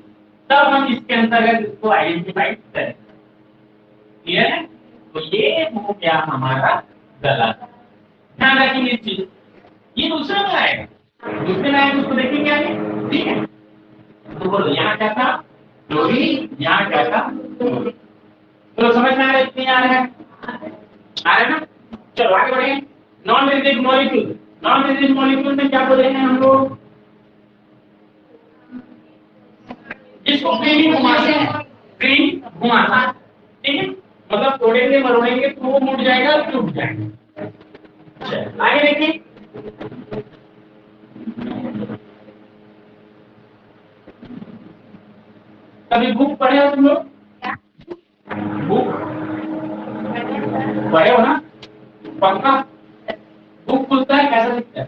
Speaker 1: तब हम इसके अंतर्गत इसको आइडेंटिफाई करें। क्लियर है, तो ये हो गया हमारा गलत, ध्यान रखिए इस चीज। ये दूसरे में आएगा, दूसरे में आएगा उसको देखेंगे आगे। ठीक है, तो बोलो यहाँ क्या था, क्लोरीन, यहाँ क्या था, तो समझ में आ रहा है, इतनी आ रहा है, आ रहा है ना। चलो आगे बढ़े, non rigid molecule, non rigid molecule में क्या बोले हैं हम लोग, जिसको फ्री घुमाते हैं, फ्री घुमाता, ठीक है, मतलब तोड़ेंगे मरोड़ेंगे तो वो मुड़ जाएगा और टूट जाएगा। आगे देखिए, कभी बुक पढ़े हो तुम लोग, बुक पढ़े हो ना, पक्का, बुक खुलता है कैसा दिखता है,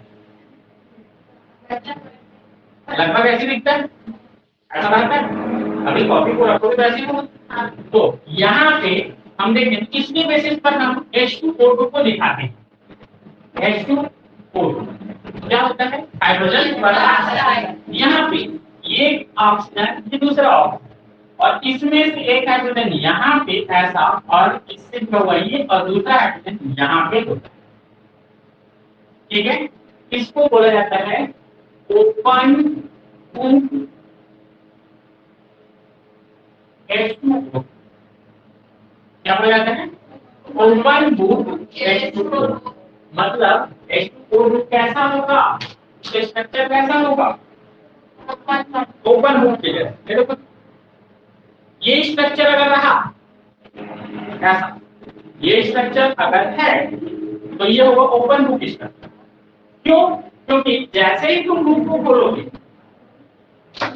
Speaker 1: लगभग ऐसे दिखता है, ऐसा लगता है। अभी कॉपी को रखोगे तो ऐसे होगा। तो यहाँ पे हम देखें किसके बेसिस पर हम H2O2 को दिखाते हैं। H2O2 क्या होता है? Hydrogen peroxide. यहाँ पे ये ऑक्सीजन, ये दूसरा ऑक्सीजन, और इसमें से एक हाइड्रोजन यहाँ पे ऐसा और इससे जो हुआ ये, और दूसरा हाइड्रोजन यहाँ पे होता है। ठीक है, इसको बोला जाता है ओपन बूक H2O। क्या बोला जाता है? Open book H2O। मतलब H2O कैसा होगा, उसका स्ट्रक्चर कैसा होगा? ओपन बुक के जैसे। देखो ये स्ट्रक्चर अगर रहा ऐसा, ये स्ट्रक्चर अगर है तो ये होगा ओपन बुक स्ट्रक्चर। क्यों? क्योंकि जैसे ही तुम बुक को खोलोगे,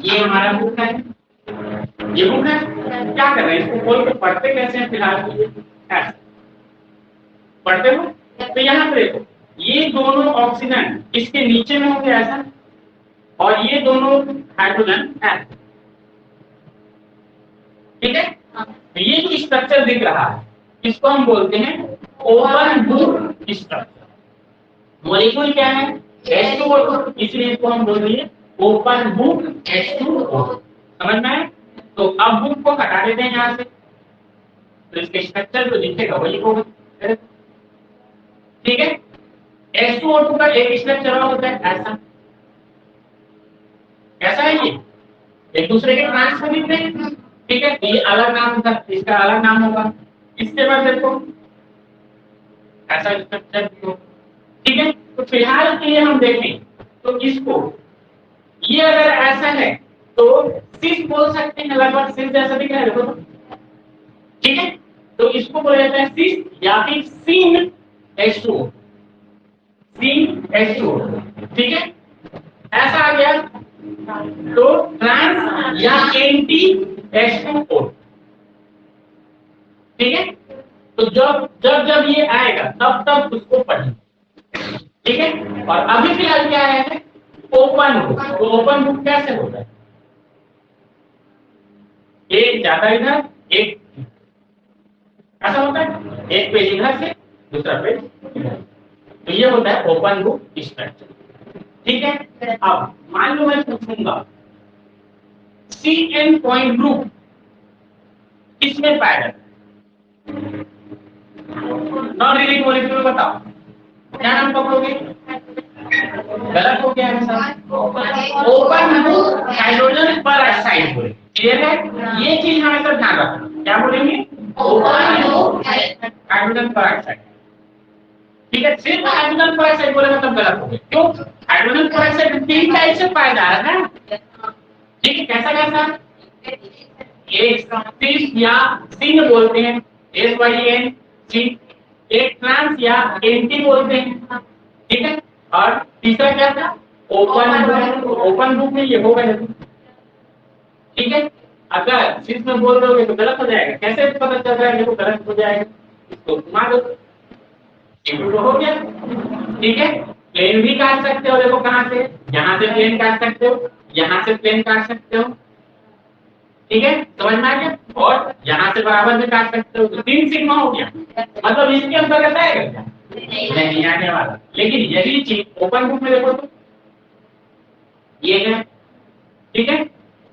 Speaker 1: ये हमारा बुक है, ये बुक है, क्या कर रहे हैं इसको खोल के पढ़ते कैसे हैं? फिलहाल ऐसे पढ़ते हो तो यहाँ पे देखो ये दोनों ऑक्सीजन इसके नीचे में होंगे ऐसा, और ये दोनों हाइड्रोजन ऐसा। ठीक है, तो ये जो स्ट्रक्चर दिख रहा है इसको हम बोलते हैं ओपन बुक स्ट्रक्चर। मॉलिक्यूल क्या है? H2O2, इसलिए इसको हम बोल दिए ओपन बुक H2O। समझ में आए? तो अब बुक को हटा देते हैं यहाँ से, तो इसके स्ट्रक्चर जो दिखेगा वही होगा। ठीक है, H2O2 का एक स्ट्रक्चर होता है ऐसा, कैसा है ये? एक दूसरे के ट्रांस में दिखते हैं। ठीक है, ये अलग नाम होगा, इसका अलग नाम होगा। इसके बाद देखो ऐसा स्ट्रक्चर भी होगा। ठीक है, तो फिलहाल के लिए हम देखें तो इसको, ये अगर ऐसा है तो सिस बोल सकते हैं, लगभग सिस जैसा दिख रहा है देखो। ठीक है, तो इसको बोला जाता है सिस या फिर सिन H2O, सिन H2O। ठीक है, ऐसा आ गया तो ट्रांस या एंटी H2O। ठीक है, तो जब जब जब ये आएगा तब तब उसको पढ़ें। ठीक है, और अभी फिलहाल क्या आया है? Open book. तो ओपन बुक कैसे होता है? एक ज्यादा इधर, एक ऐसा होता है, एक पेज इधर से दूसरा पेज इधर। तो ये होता है ओपन बुक स्ट्रक्चर। ठीक है, अब मान लो मैं पूछूंगा CN पॉइंट ग्रुप किसमें पाया जाता है? नॉन रिलीज मॉलिक्यूल बताओ, क्या नाम पकड़ोगे? गलत हो गया है sir, open book hydrogen peroxide बोले। क्लियर है? ये चीज हमेशा ध्यान रखना, क्या बोलेंगे? Open book hydrogen peroxide. ठीक है, सिर्फ हाइड्रोजन परऑक्साइड बोले मतलब गलत हो गया। क्यों? हाइड्रोजन परऑक्साइड तीन टाइप से पाया जा रहा है। ठीक है, कैसा कैसा? एक सिस या सिन बोलते हैं, SYN सिन। एक ट्रांस या एंटी बोलते हैं। ठीक है, और तीसरा क्या था? Open book. ओपन बुक में ये होगा। ठीक है, अगर सिस में बोल दोगे तो गलत हो जाएगा। कैसे पता चल रहा है देखो गलत हो जाएगा? इसको घुमा दो, तो हो गया। ठीक है, प्लेन भी काट सकते हो, देखो कहां से, यहाँ से प्लेन काट सकते हो, यहाँ से प्लेन काट सकते हो। ठीक है, समझ में आ गया? और यहाँ से बराबर भी काट सकते हो, तो 3 सिग्मा हो गया। मतलब इसके अंतर्गत आएगा क्या? नहीं आने वाला। लेकिन यही चीज ओपन बुक में देखो तो ये है। ठीक है,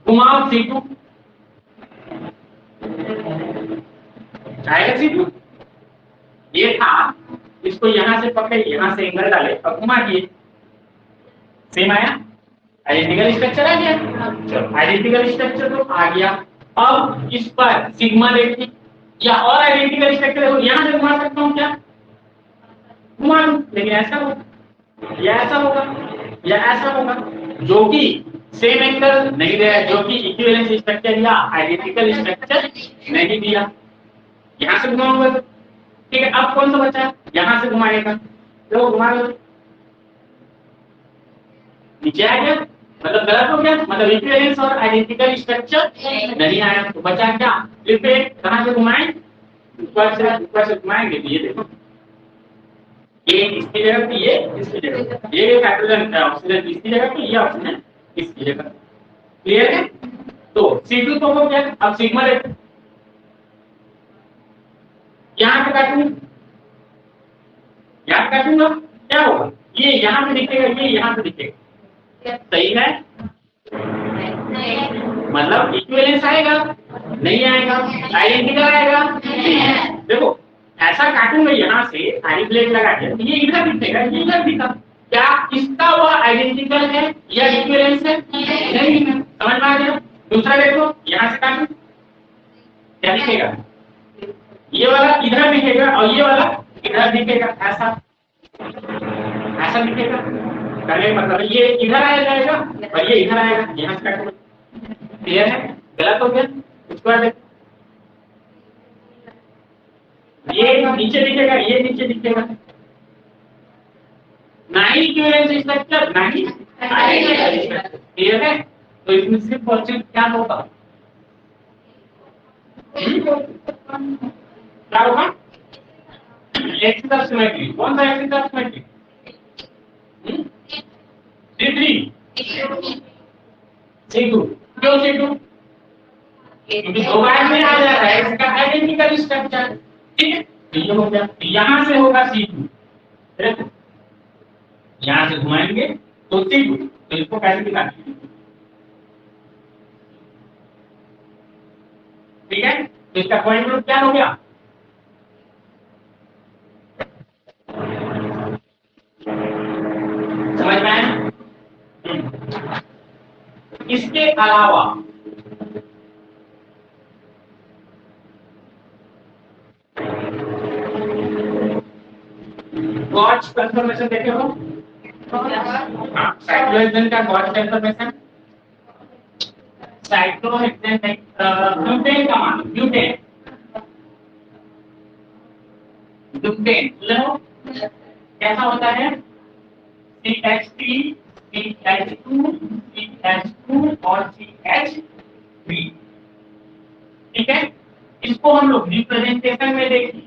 Speaker 1: घुमाओ C2, आएगा C2। ये था, इसको यहाँ से पकड़े, यहाँ से एंगल डाले और घुमा दिए, सेम आया, आइडेंटिकल स्ट्रक्चर आ गया। चलो आइडेंटिकल स्ट्रक्चर तो आ गया। अब इस पर सिग्मा देखिए, या और आइडेंटिकल स्ट्रक्चर देखो, यहाँ से घुमा सकता हूँ क्या? घुमा लूं, लेकिन ऐसा होगा या ऐसा होगा या ऐसा होगा, जो कि सेम एंगल नहीं दिया, जो कि इक्विवेलेंस स्ट्रक्चर या आइडेंटिकल स्ट्रक्चर नहीं दिया। यहाँ से घुमाऊंगा तो ठीक है। अब कौन सा बचा? यहाँ से घुमाएगा, तो घुमा लो, नीचे आ गया, मतलब गलत हो गया, मतलब इक्विवेलेंस और आइडेंटिकल स्ट्रक्चर नहीं आया। तो बचा क्या? रिपीट, कहां से घुमाएं? ऊपर से घुमाएंगे तो ये देखो, ये इसकी जगह पे, ये इसकी जगह, ये हाइड्रोजन ऑक्सीजन इसकी जगह पे, ये ऑक्सीजन इसकी जगह। क्लियर है? तो C2 तो हो गया, अब सिग्मा देखो, यहाँ पे काटूंगा, यहाँ काटूंगा, क्या होगा? ये यहाँ पे दिखेगा, ये यहाँ पे दिखेगा, सही है? मतलब इक्विवेलेंस आएगा? नहीं आएगा। आइडेंटिकल आएगा? देखो ऐसा काटूंगा यहाँ से आरी प्लेट लगा के, ये इधर दिखेगा, ये इधर दिखा, क्या इसका वो आइडेंटिकल है या इक्विवेलेंस है? नहीं है। समझ में आ गया? दूसरा देखो, यहाँ से काटूं, क्या दिखेगा? ये वाला इधर दिखेगा और ये वाला इधर दिखेगा, ऐसा ऐसा दिखेगा। करने का मतलब ये इधर आ जाएगा और ये इधर आएगा, यहाँ से काटूंगा। क्लियर है? गलत हो गया? उसके बाद ये नीचे दिखेगा, ये नीचे दिखेगा, नहीं इक्विवेलेंस स्ट्रक्चर, नहीं आइडेंटिकल स्ट्रक्चर। क्लियर है? तो इसमें सिर्फ और सिर्फ क्या होगा? क्या होगा? Axis of symmetry. कौन सा axis of symmetry? C3 C2। क्यों C2? क्योंकि दो बार में आ जाता है इसका आइडेंटिकल स्ट्रक्चर। ठीक है, तो ये हो गया, यहां से होगा C2, यहां से घुमाएंगे तो C2, तो इसको कैसे दिखाएंगे? ठीक है, तो इसका पॉइंट ग्रुप क्या हो गया? समझ में आया? इसके अलावा गॉस ट्रांसफॉर्मेशन देखे हो? साइक्लोहेक्सेन का गॉस ट्रांसफॉर्मेशन, साइक्लोहेक्सेन ब्यूटेन का मान, ब्यूटेन ब्यूटेन लो कैसा होता है? CH3 CH2 CH2 और CH3। ठीक है, इसको हम लोग रिप्रेजेंटेशन में देखें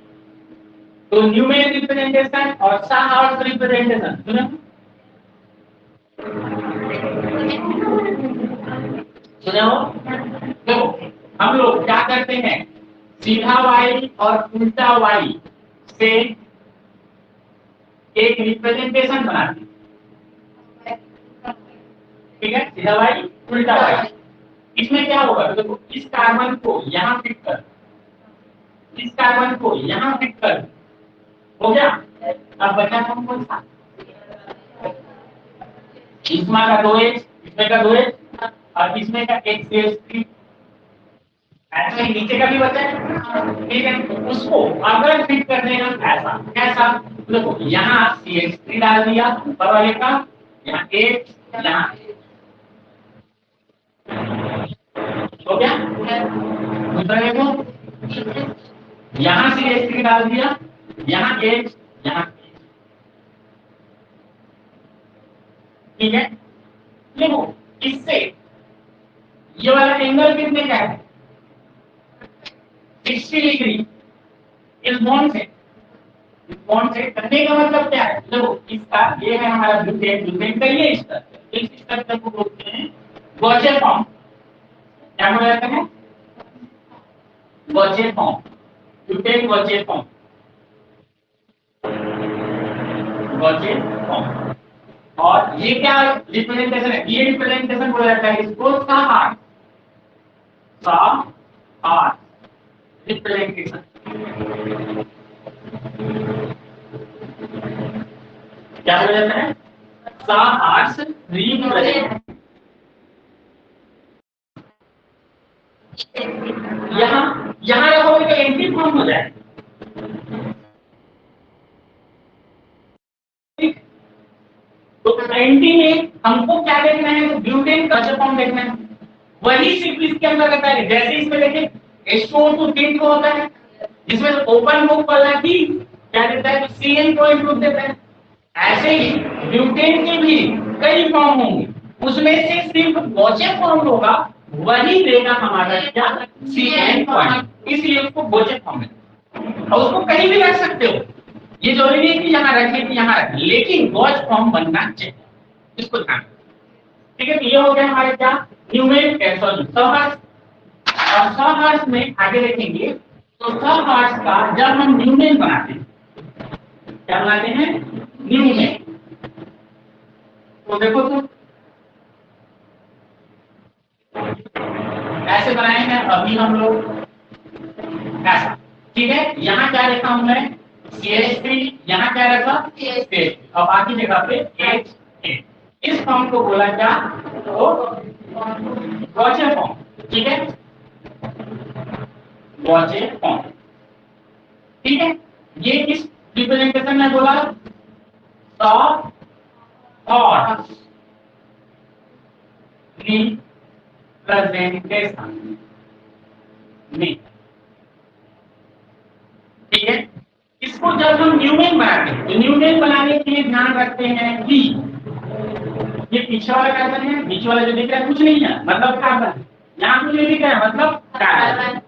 Speaker 1: तो न्यूमेरिक रिप्रेजेंटेशन और साहार्स रिप्रेजेंटेशन सुनो, तो हम लोग क्या करते हैं, सीधा y और उल्टा y से एक रिप्रेजेंटेशन बनाते हैं। ठीक है, सीधा y उल्टा y। इसमें क्या होगा? देखो इस कार्बन को यहाँ फिट कर, इस कार्बन को यहाँ फिट कर, हो गया। अब बचा कौन सा? इसमें का 2h, इसमें का 2h और इसमें का एक CH3। ऐसा ही नीचे का भी बचा है। ठीक है, उसको अगर फिट करने हम ऐसा कैसा, देखो यहाँ CH3 डाल दिया ऊपर वाले का, यहाँ एक, यहाँ हो गया। दूसरा देखो यहाँ CH3 डाल दिया, यहाँ एक, यहाँ। ठीक है, देखो इससे ये वाला एंगल कितने का है? 60 डिग्री। इस बॉन्ड से, इस बॉन्ड से करने का मतलब क्या है? देखो इसका ये है हमारा ब्यूटेन, ब्यूटेन का ये स्ट्रक्चर, इस स्ट्रक्चर को बोलते हैं गॉचे फॉर्म। क्या बोला जाता है? गॉचे फॉर्म, ब्यूटेन गॉचे फॉर्म, गॉचे फॉर्म। और ये क्या रिप्रेजेंटेशन है? ये रिप्रेजेंटेशन बोला जाता है इसको साहार्स, साहार्स रिप्रेजेंटेशन। क्या बोला जाता है? साहार्स रिप्रेजेंटेशन। यहाँ रखोगे तो एंटी फॉर्म हो जाएगा। तो एंटी में हमको क्या देखना है? तो ब्यूटेन का फॉर्म देखना है। वही सिर्फ इसके अंदर रहता है, जैसे इसमें देखिए H2O2 तीन को होता है, जिसमें ओपन बुक वाला ही क्या देता है? तो CN पॉइंट ग्रुप देता है। ऐसे ही ब्यूटेन के भी कई फॉर्म होंगे, उसमें से सिर्फ गॉचे फॉर्म होगा, वही देगा हमारा क्या? CN point. इसलिए उसको गॉचे फॉर्म है, और उसको कहीं भी रख सकते हो, ये जरूरी नहीं कि यहाँ रखें कि यहाँ रखें, लेकिन गॉच फॉर्म बनना चाहिए, इसको ध्यान। ठीक है, तो ये हो गया हमारे क्या? न्यूमेन सॉरी सहर्ष, और सहर्ष में आगे देखेंगे तो सहर्ष का जब हम न्यूमेन बनाते हैं, क्या बनाते हैं? न्यूमेन। तो देखो तो ऐसे बनाए हैं अभी हम लोग ऐसा, ठीक है। यहाँ क्या रखा हूं मैं? CH3, यहाँ क्या रखा? CH3, और बाकी जगह पे H8। इस फॉर्म को बोला क्या? तो गॉचे फॉर्म, ठीक है, गॉचे फॉर्म, ठीक है। ये किस रिप्रेजेंटेशन में बोला? सॉफ्ट और रिप्रेजेंटेशन में, ठीक है। इसको जब हम न्यूमेन बनाते हैं तो न्यूमेन बनाने के लिए ध्यान रखते हैं कि ये पीछे वाला कार्बन है, बीच वाला जो दिख रहा है कुछ नहीं है, मतलब कार्बन। यहाँ कुछ नहीं दिख रहा है, मतलब कार्बन।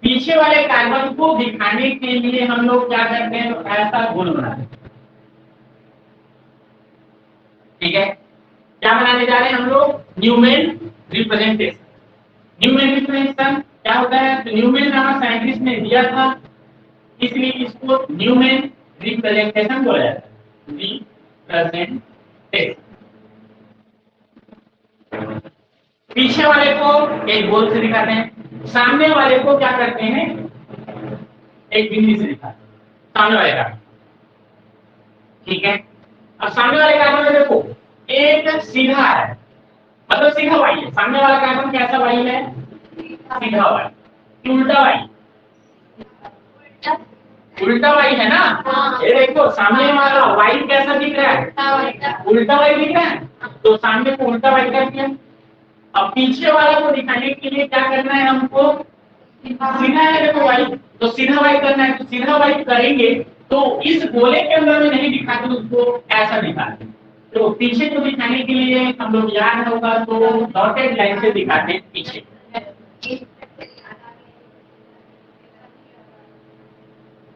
Speaker 1: पीछे वाले कार्बन को दिखाने के लिए हम लोग क्या करते हैं? तो ऐसा गोल बनाते हैं, ठीक है। क्या बनाने जा रहे हैं हम लोग? Neumann representation. न्यूमेन रिप्रेजेंटेशन क्या होता है? तो न्यूमेन नामक साइंटिस्ट ने दिया था, इसलिए इसको न्यूमेन रिप्रेजेंटेशन बोला जाता है। रिप्रेजेंटेशन। पीछे वाले को एक गोल से दिखाते हैं, सामने वाले को क्या करते हैं? एक बिंदी से दिखाते हैं, सामने वाले का, ठीक है। अब सामने वाले कार्बन में देखो एक सीधा है, मतलब सीधा वाई है। सामने वाला कार्बन कैसा वाई है? सीधा वाई। उल्टा वाई, उल्टा वाई है ना। ये देखो सामने वाला वाई कैसा दिख रहा है? उल्टा वाई दिख रहा है, तो सामने को उल्टा वाई कर दिया। अब पीछे वाला को दिखाने के लिए क्या करना है हमको? सीधा है देखो वाई, तो सीधा वाई करना है। तो सीधा वाई करेंगे तो इस गोले के अंदर में नहीं दिखाते, उसको ऐसा दिखाते। तो पीछे को दिखाने के लिए हम लोग याद होगा तो डॉटेड लाइन से दिखाते हैं पीछे।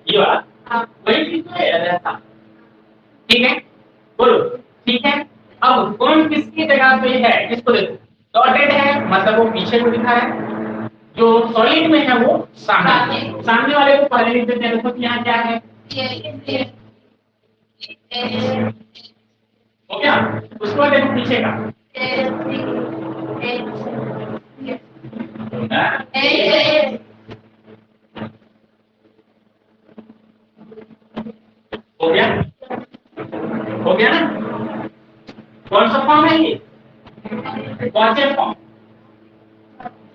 Speaker 1: ये वाला वही चीज तो है ऐसा, ठीक है। बोलो, ठीक है। अब कौन किसकी जगह पे है इसको देखो, डॉटेड है मतलब वो पीछे को दिखा है, जो सॉलिड में है वो सामने। सामने वाले को पहले लिख देते हैं, देखो यहाँ क्या है? हो गया। उसके बाद देखो पीछे का हो गया, हो गया ना। कौन सा फॉर्म है ये? गॉचे फॉर्म।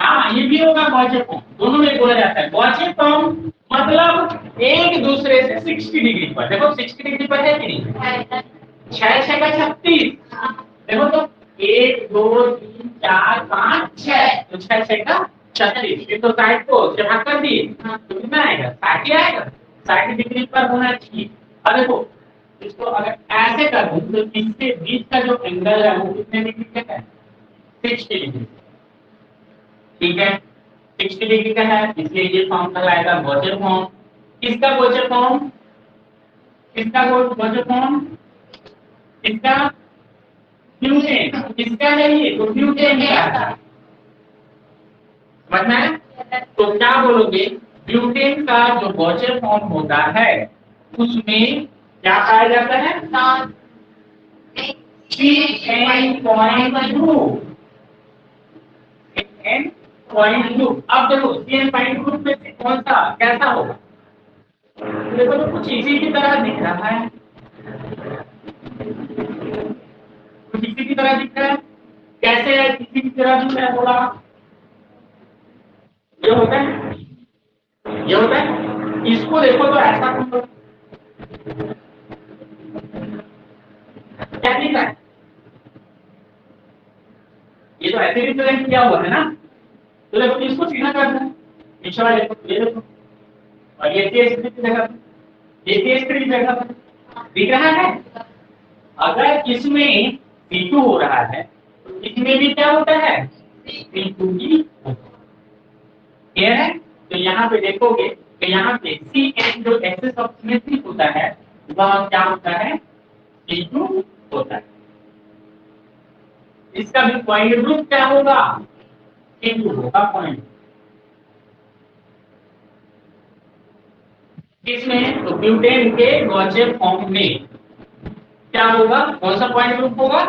Speaker 1: हाँ ये भी होगा गॉचे फॉर्म, दोनों में बोला जाता है गॉचे फॉर्म। मतलब एक दूसरे से 60 डिग्री पर, देखो 60 डिग्री पर है कि नहीं? 6 का 36, देखो तो 1 2 3 4 5 6, तो 6 का 36। ये तो साइड को जमा कर दिए, तो कितना आएगा? 60 आएगा। 60 डिग्री पर होना चाहिए। अब देखो इसको अगर ऐसे कर दूं तो इसके बीच का जो एंगल है वो कितने डिग्री का है? 60 डिग्री, ठीक है। 60 डिग्री का है, इसलिए ये फॉर्म कहलाएगा गॉचे फॉर्म। किसका गॉचे फॉर्म? किसका गॉचे फॉर्म? इसका ब्यूटेन। किसका है ये? तो ब्यूटेन का है, समझना है। तो क्या बोलोगे? ब्यूटेन का जो गॉचे फॉर्म होता है उसमें क्या पाया जाता है? CN.2। CN.2। अब देखो CN.2 में से कौन सा कैसा होगा? देखो तो कुछ इसी की तरह दिख रहा है, कुछ इसी की तरह दिख रहा है। कैसे है? किसी की तरह दिख रहा है, बोला ये होता है, ये होता है। इसको देखो तो ऐसा क्या दिख रहा है? ये तो ऐसे रिप्रेजेंट किया हुआ है ना। तो देखो इसको सीधा करना है, पीछे वाले को ये देखो, और ये केस की जगह, ये केस की जगह दिख रहा है। अगर इसमें C2 हो रहा है तो इसमें भी क्या होता है? C2 ही क्लियर है। तो यहाँ पे देखोगे कि यहाँ पे CN जो एक्सेस ऑफ सिमेट्री होता है वह क्या होता है? C2 होता है। इसका भी पॉइंट ग्रुप क्या होगा? इंटू होगा पॉइंट। इसमें तो ब्यूटेन के गॉसियन फॉर्म में क्या होगा, कौन सा पॉइंट ग्रुप होगा,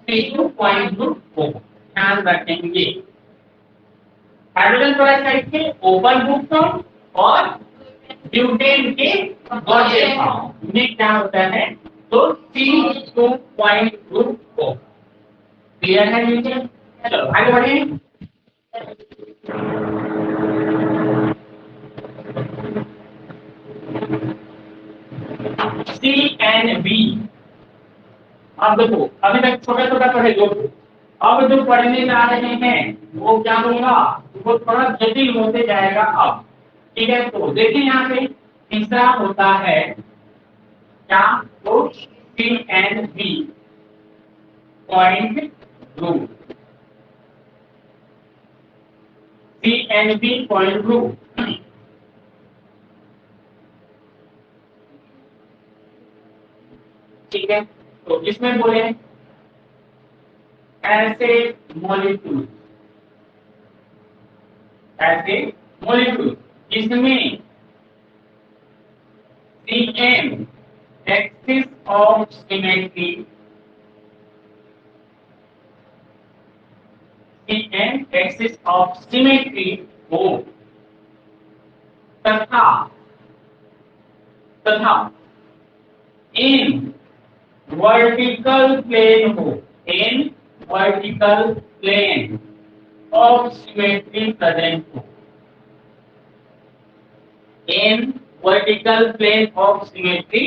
Speaker 1: P2 पॉइंट ग्रुप होगा, ध्यान रखेंगे। हाइड्रोजन पेरोक्साइड के ओपन ग्रुप फॉर्म और ब्यूटेन के गॉसियन फॉर्म में क्या होता है, तो C2 पॉइंट ग्रुप होगा। क्लियर है नीचे? चलो आगे बढ़े। CNB, अब देखो अभी तक छोटा छोटा पढ़े जो, अब जो पढ़ने जा रहे हैं वो क्या होगा, वो थोड़ा जटिल होते जाएगा अब। ठीक है, तो देखिए यहाँ पे तीसरा होता है क्या, तो CNB point group, CNB point group. ठीक है, तो इसमें बोले ऐसे मॉलिक्यूल, ऐसे मॉलिक्यूल जिसमें CN axis of symmetry, CN axis of symmetry हो तथा तथा इन वर्टिकल प्लेन हो, n vertical plane of symmetry present हो, n vertical plane of symmetry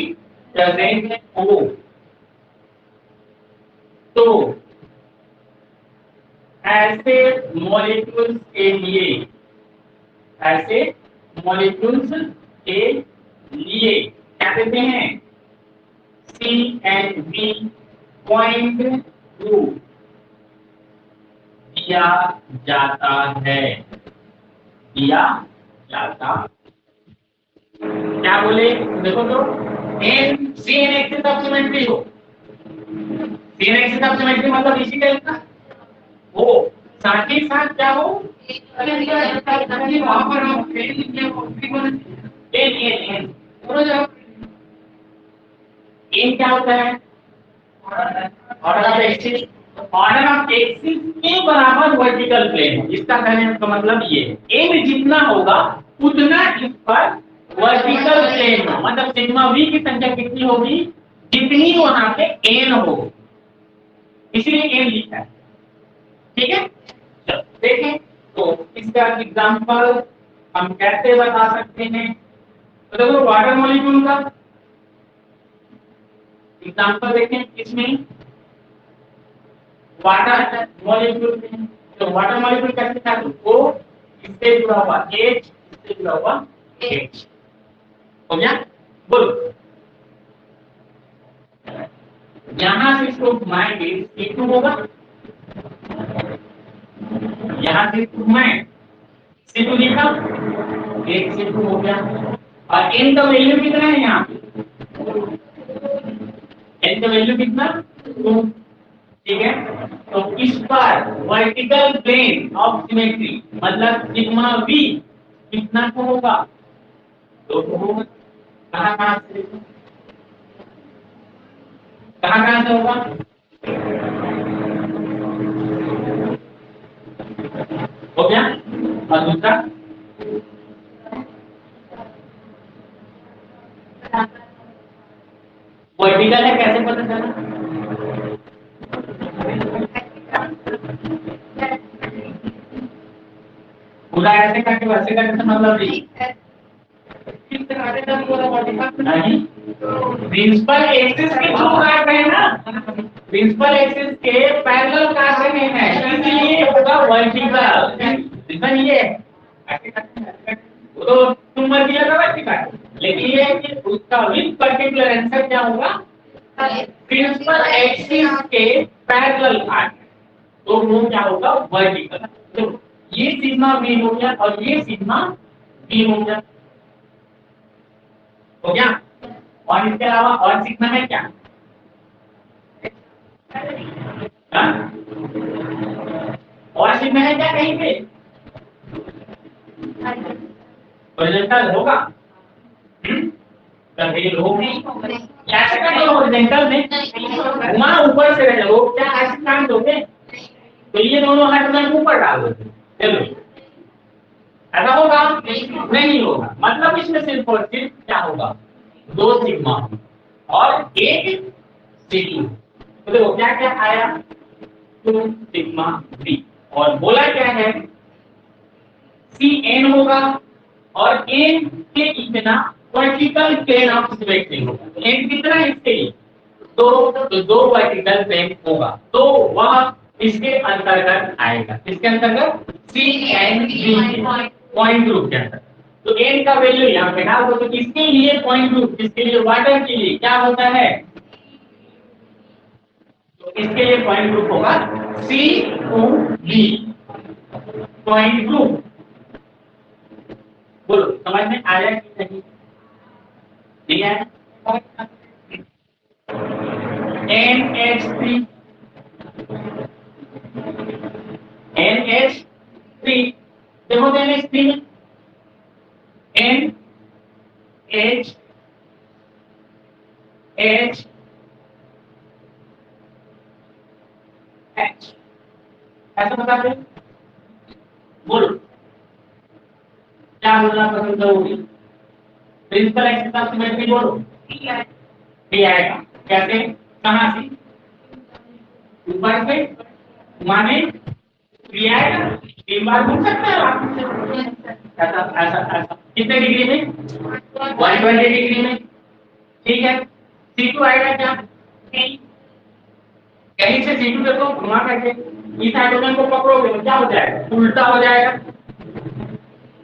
Speaker 1: present हो, तो ऐसे मॉलिक्यूल्स के लिए, ऐसे मॉलिक्यूल्स के लिए क्या कहते हैं, CNB पॉइंट ग्रुप दिया जाता है, दिया जाता। क्या बोले, देखो तो N CN axis of symmetry हो, CN एक्सिस ऑफ सिमेट्री मतलब इसी का हो, साथ ही साथ क्या हो, वहां पर हम एन क्या होता है, order of axis, order of axis के बराबर वर्टिकल प्लेन, इसका कहने का मतलब ये है एन जितना होगा उतना इस पर वर्टिकल प्लेन हो, मतलब सिग्मा वी की संख्या कितनी होगी, जितनी वहां पे एन हो, इसलिए एन लिखा है। ठीक है, चलो देखें तो इसका एग्जांपल हम कैसे बता सकते हैं, तो देखो वाटर मॉलिक्यूल का एग्जांपल देखें, इसमें वाटर मॉलिक्यूल में, तो वाटर मॉलिक्यूल कैसे था, तो इससे जुड़ा हुआ H, इससे जुड़ा हुआ H, हो गया, बोलो यहां से इसको घुमाएंगे C2 होगा, यहां से इसको घुमाएं C2 लिखा, एक C2 हो गया, और n का वैल्यू कितना है, यहाँ n का वैल्यू कितना, 2। ठीक है, तो इस पर वर्टिकल प्लेन ऑफ सिमेट्री मतलब सिग्मा v कितना को होगा, 2 को होगा। कहां से, कहां से होगा, हो गया, और दूसरा वर्टिकल है, कैसे पता चला, पूरा ऐसे करके वैसे करके मतलब नहीं, प्रिंसिपल एक्सिस के थ्रू काट रहे हैं ना, प्रिंसिपल एक्सिस के पैरेलल काट रहे हैं, इसलिए होगा वर्टिकल, रीजन ये वो तो तुम मर दिया था वैसे काट, लेकिन ये है कि उसका विद पर्टिकुलर आंसर क्या होगा, प्रिंसिपल एक्सिस के पैरेलल काट, तो वो क्या होगा, वर्टिकल। तो ये सिग्मा v हो गया और ये सिग्मा v हो गया, हो गया, और इसके अलावा और सीखना है क्या, और चिन्ह है क्या कहीं पे? हॉरिजॉन्टल होगा? कभी लोग नहीं कैसे करेंगे हॉरिजॉन्टल में? घुमा ऊपर से रहे लोग क्या ऐसे काम दोगे? तो ये दोनों हाथ में ऊपर डाल दो। चलो ऐसा होगा? नहीं होगा। मतलब इसमें सिर्फ और सिर्फ क्या होगा? 2 सिग्मा और एक सी2। तो देखो क्या क्या आया? 2 सिग्मा बी और बोला क्या है? सी एन होगा और एन के इतना वर्टिकल प्लेन ऑफ सिमेट्री होगा। एन कितना है इसके लिए? 2 तो 2 वर्टिकल प्लेन होगा तो वह इसके अंतर्गत आएगा। इसके अंतर्गत C N B point group के अंदर। तो एन का वैल्यू यहाँ पे डाल दो। तो इसके लिए पॉइंट ग्रुप, इसके लिए वाटर के लिए क्या होता है? तो इसके लिए पॉइंट ग्रुप होगा C2B पॉइंट ग्रुप। बोलो समझ में आया कि नहीं? ठीक है। NH3 NH3 देखो NH3 में NH H H ऐसा बता दे। बोलो क्या बोलना पसंद करोगी? प्रिंसिपल एक्सिस सिमेट्री बोलो। ये आएगा कैसे? कहां से? ऊपर से माने ये आएगा। 3 बार घूम सकते हो आप। ऐसा ऐसा ऐसा कितने डिग्री में? 120 डिग्री में। ठीक है। C2 आएगा क्या? कहीं से C2 देखो घुमा करके इस हाइड्रोजन को पकड़ोगे तो क्या हो जाएगा? उल्टा हो जाएगा।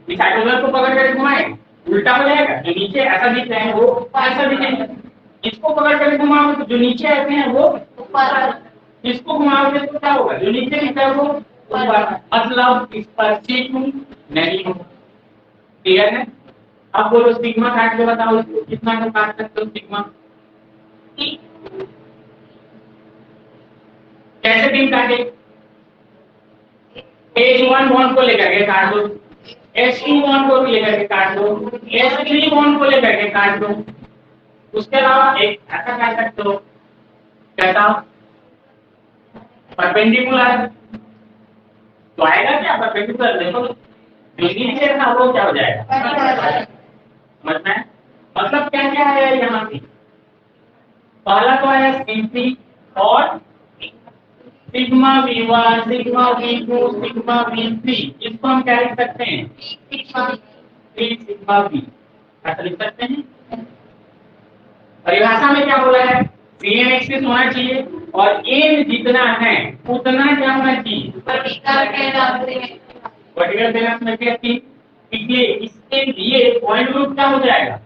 Speaker 1: इस हाइड्रोजन को पकड़ कर घुमाए उल्टा हो जाएगा। जो नीचे ऐसा दिख रहे हैं वो ऐसा दिखेगा। इसको पकड़ कर घुमाओगे तो जो नीचे ऐसे हैं वो ऊपर। इसको घुमाओगे तो क्या होगा? जो नीचे दिख रहा है वो ऊपर। मतलब इस पर C2 नहीं होगा। क्लियर है? अब बोलो सिग्मा काट के बताओ इसको कितना का काट सकते हो सिग्मा? कैसे 3 काटे? H1 बॉन्ड को लेकर के काट दो, H2 बॉन्ड को भी लेकर के काट दो, H3 बॉन्ड को लेकर के काट दो। उसके अलावा एक ऐसा काट सकते हो कैसा? परपेंडिकुलर। तो आएगा क्या परपेंडिकुलर? देखो जो नीचे था वो क्या हो जाएगा? समझ में? मतलब क्या क्या आया यहाँ पे? पहला तो आया C3 और sigma V1 sigma V2 sigma V3। इसको हम क्या लिख सकते हैं? 3 सिग्मा V ऐसा लिख सकते हैं। परिभाषा में क्या बोला है? CN एक्सिस होना चाहिए और n जितना है उतना क्या होना चाहिए? वर्टिकल बैलेंस में थी। इसलिए इसके लिए पॉइंट ग्रुप क्या हो जाएगा?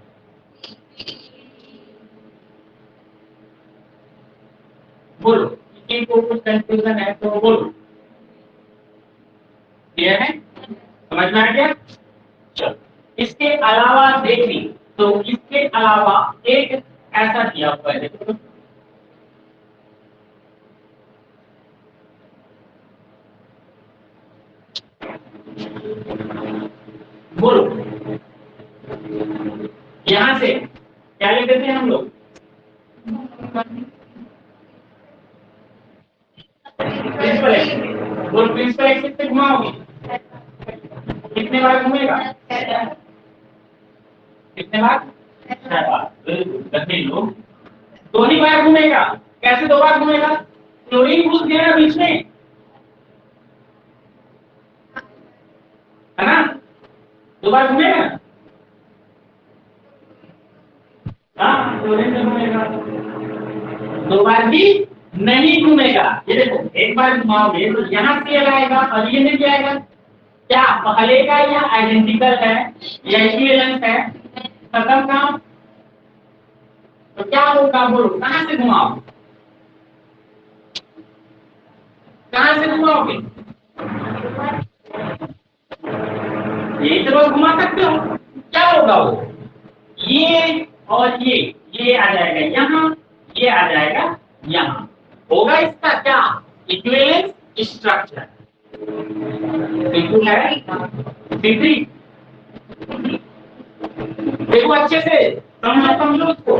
Speaker 1: बोलो किसी को कुछ कंफ्यूजन है तो बोलो। क्लियर है? समझ में आ गया? चलो इसके अलावा देखिए तो इसके अलावा एक ऐसा किया हुआ है देखो। बोलो यहां से क्या ले देते हैं हम लोग? Principal axis. बोल प्रिंसिपल एक्सिस से घुमाओगे कितने बार घूमेगा? कितने बार? 6 बार। बिल्कुल लोग 2 ही बार घूमेगा। कैसे 2 बार घूमेगा? क्लोरीन घुस गया ना बीच में, है ना? 2 बार घूमेगा। हाँ क्लोरीन से घूमेगा। 2 बार भी नहीं घूमेगा। ये देखो एक बार घुमाओगे तो यहाँ से आएगा और ये नहीं आएगा। क्या पहले का या आइडेंटिकल है या इक्विवेलेंट है? खत्म काम। तो क्या होगा? बोलो कहां से घुमाओ? कहां से घुमाओगे? यही तो घुमा सकते हो। क्या होगा वो? ये और ये आ जाएगा यहाँ, ये आ जाएगा यहाँ। होगा इसका क्या? Equivalent structure. C2 है C3। देखो अच्छे से समझो उसको।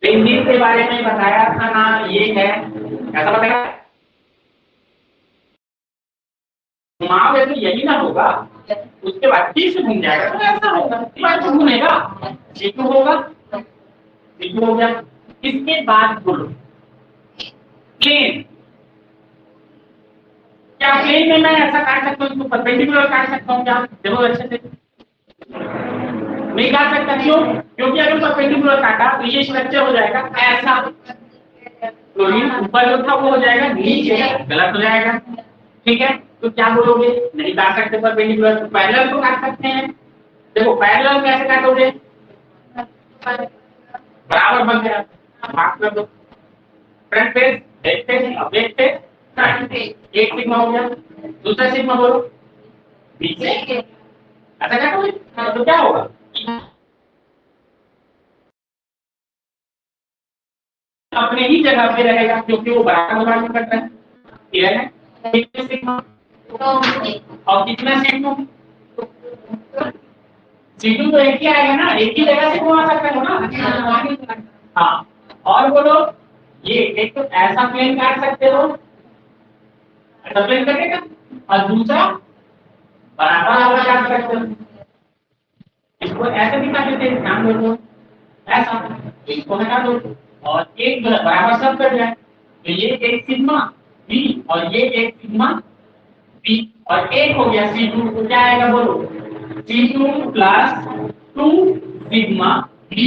Speaker 1: बेंजीन के बारे में बताया था ना, ये है ऐसा बताया। घुमाओगे तो यही ना होगा, उसके बाद फिर से घूम जाएगा तो ऐसा होगा, फिर घूमेगा C2 होगा। C2 हो गया। इसके बाद बोलो प्लेन। क्या प्लेन में मैं ऐसा काट सकता हूँ, इसको परपेंडिकुलर काट सकता हूँ क्या? देखो अच्छे से नहीं काट सकता। क्यों? क्योंकि अगर परपेंडिकुलर काटा तो ये स्ट्रक्चर हो जाएगा ऐसा, क्लोरीन ऊपर जो था वो हो जाएगा नीचे, गलत हो जाएगा। ठीक है, तो क्या बोलोगे? नहीं काट सकते परपेंडिकुलर, तो पैरेलल तो काट सकते हैं। देखो पैरेलल कैसे काटोगे? बराबर बन गया, भाग कर दो। फ्रंट पेज, बैक पेज, अब बैक पेज, फ्रंट पेज। एक सिग्मा हो गया। दूसरा सिग्मा बोलो बीच से ऐसा काटोगे तो क्या होगा? अपने ही जगह पे रहेगा क्योंकि वो बराबर बराबर कट रहा है। क्लियर है? कितने सिग्मा और कितना C2? C2 तो एक ही आएगा ना, एक ही जगह से घुमा सकते हो ना। हाँ, और बोलो ये एक तो ऐसा प्लेन काट सकते हो, ऐसा प्लेन कटेगा, और दूसरा बराबर वाला काट सकते हो। इसको ऐसे दिखा देते हैं, ध्यान दो ऐसा, इसको हटा दो और एक बराबर सब कट जाए, तो ये एक सिग्मा बी और ये एक सिग्मा बी और एक हो गया C2। तो क्या आएगा बोलो? C2 plus 2 sigma B.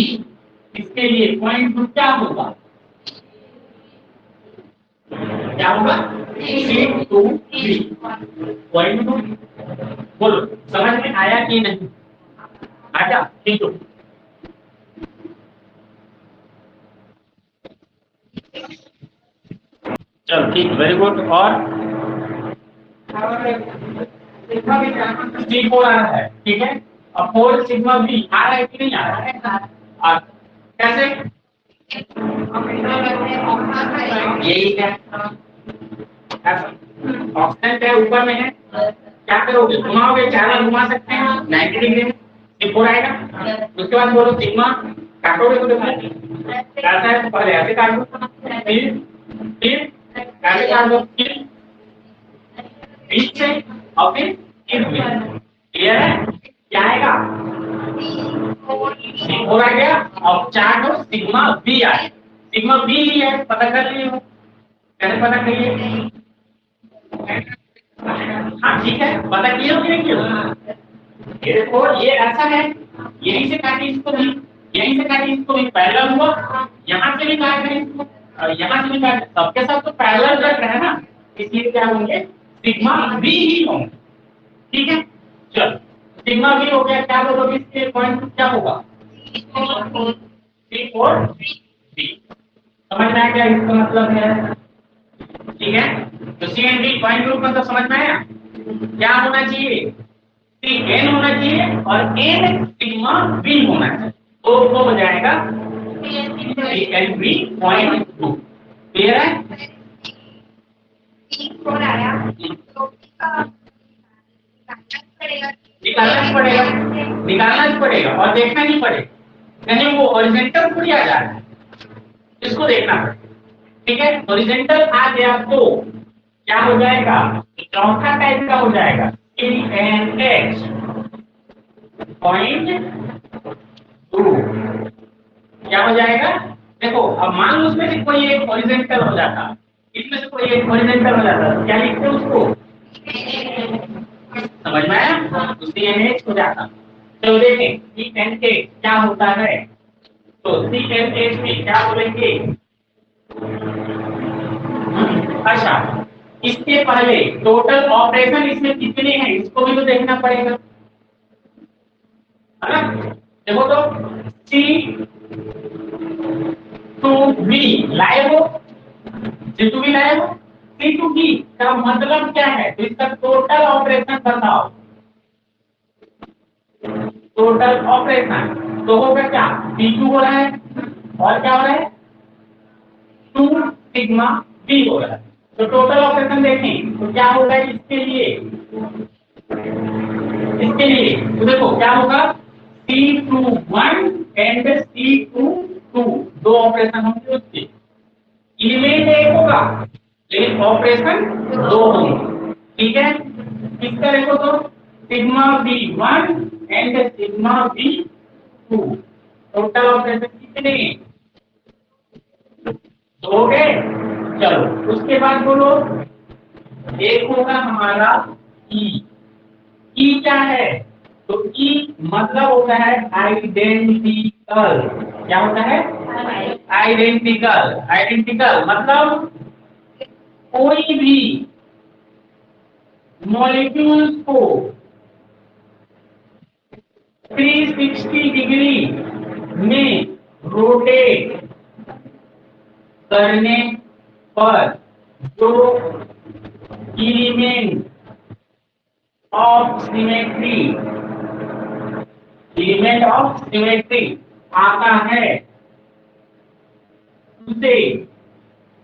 Speaker 1: इसके लिए पॉइंट 2 क्या होगा? क्या होगा? C2 B point 2। बोलो समझ में आया कि नहीं? आया? ठीक है, चलो ठीक, वेरी गुड। और C4 आ रहा है, ठीक है, अब 4 सिग्मा बी आ रहा है कि नहीं आ रहा है? कैसे? यही है ऑप्शन है, ऊपर में है। क्या करोगे? घुमाओगे, चार घुमा सकते हैं 90 डिग्री में, C4 आएगा। उसके बाद बोलो सिग्मा काटोगे तो देखो कैसा है, पहले ऐसे काट दो, फिर ऐसे काट दो, फिर बीच से और फिर क्लियर है? क्या आएगा? C4 आ गया और चार दो सिग्मा बी आए। सिग्मा बी ही है, पता कर लिए हो? कैसे पता करिए? हाँ ठीक है, पता किए हो कि नहीं किए हो? ये देखो ये ऐसा है, यहीं से काटी इसको भी, यहीं से काटी इसको भी, पैरेलल हुआ, यहाँ से भी काट रहे इसको और यहाँ से भी काट, सबके साथ तो पैरेलल कट रहा है ना, इसलिए क्या होंगे? सिग्मा बी ही होंगे। ठीक है, चलो सिग्मा बी हो गया। क्या बोलोगे इसके पॉइंट क्या होगा? C4 B. समझ में आ गया इसका मतलब है? ठीक है, तो सी एंड डी पॉइंट ग्रुप मतलब समझ में आया? क्या होना चाहिए? सी एन होना चाहिए और एन सिग्मा बी होना चाहिए, तो वो हो जाएगा C N B point 2। Clear है? निकालना ही पड़ेगा, निकालना ही पड़ेगा और देखना ही पड़ेगा कहीं वो हॉरिजॉन्टल थोड़ी आ जा रहा है, इसको देखना पड़ेगा। ठीक है, हॉरिजॉन्टल आ गया तो क्या हो जाएगा? चौथा टाइप का हो जाएगा CNH पॉइंट 2। क्या हो जाएगा? देखो अब मान लो उसमें से कोई एक हॉरिजॉन्टल हो जाता, इसमें से कोई एक हॉरिजॉन्टल हो जाता, तो क्या लिखते हैं उसको? समझ में आया? तो CNH हो जाता। तो देखें CNH क्या होता है, तो CNH में क्या बोलेंगे? अच्छा, इसके पहले टोटल ऑपरेशन इसमें कितने हैं इसको भी तो देखना पड़ेगा, है ना? देखो तो C2B लाए हो, C2B लाए हो, C2B का मतलब क्या है? तो इसका टोटल ऑपरेशन बताओ, टोटल ऑपरेशन तो होगा क्या? C2 हो रहा है और क्या हो रहा है? 2 सिग्मा B हो रहा है। तो टोटल ऑपरेशन देखें तो क्या होगा इसके लिए तो देखो क्या होगा C21 एंड C22 दो ऑपरेशन होंगे उसके एलिमेंट एक होगा लेकिन ऑपरेशन दो होंगे ठीक है किसका देखो तो sigma B1 and sigma B2 total operation कितने दो हो गए चलो उसके बाद बोलो एक होगा हमारा ई ई क्या है तो ई मतलब होता है आइडेंटिकल क्या होता है आइडेंटिकल आइडेंटिकल मतलब कोई भी मॉलिक्यूल्स को 360 डिग्री में रोटेट करने पर जो एलिमेंट ऑफ सिमेट्री आता है उसे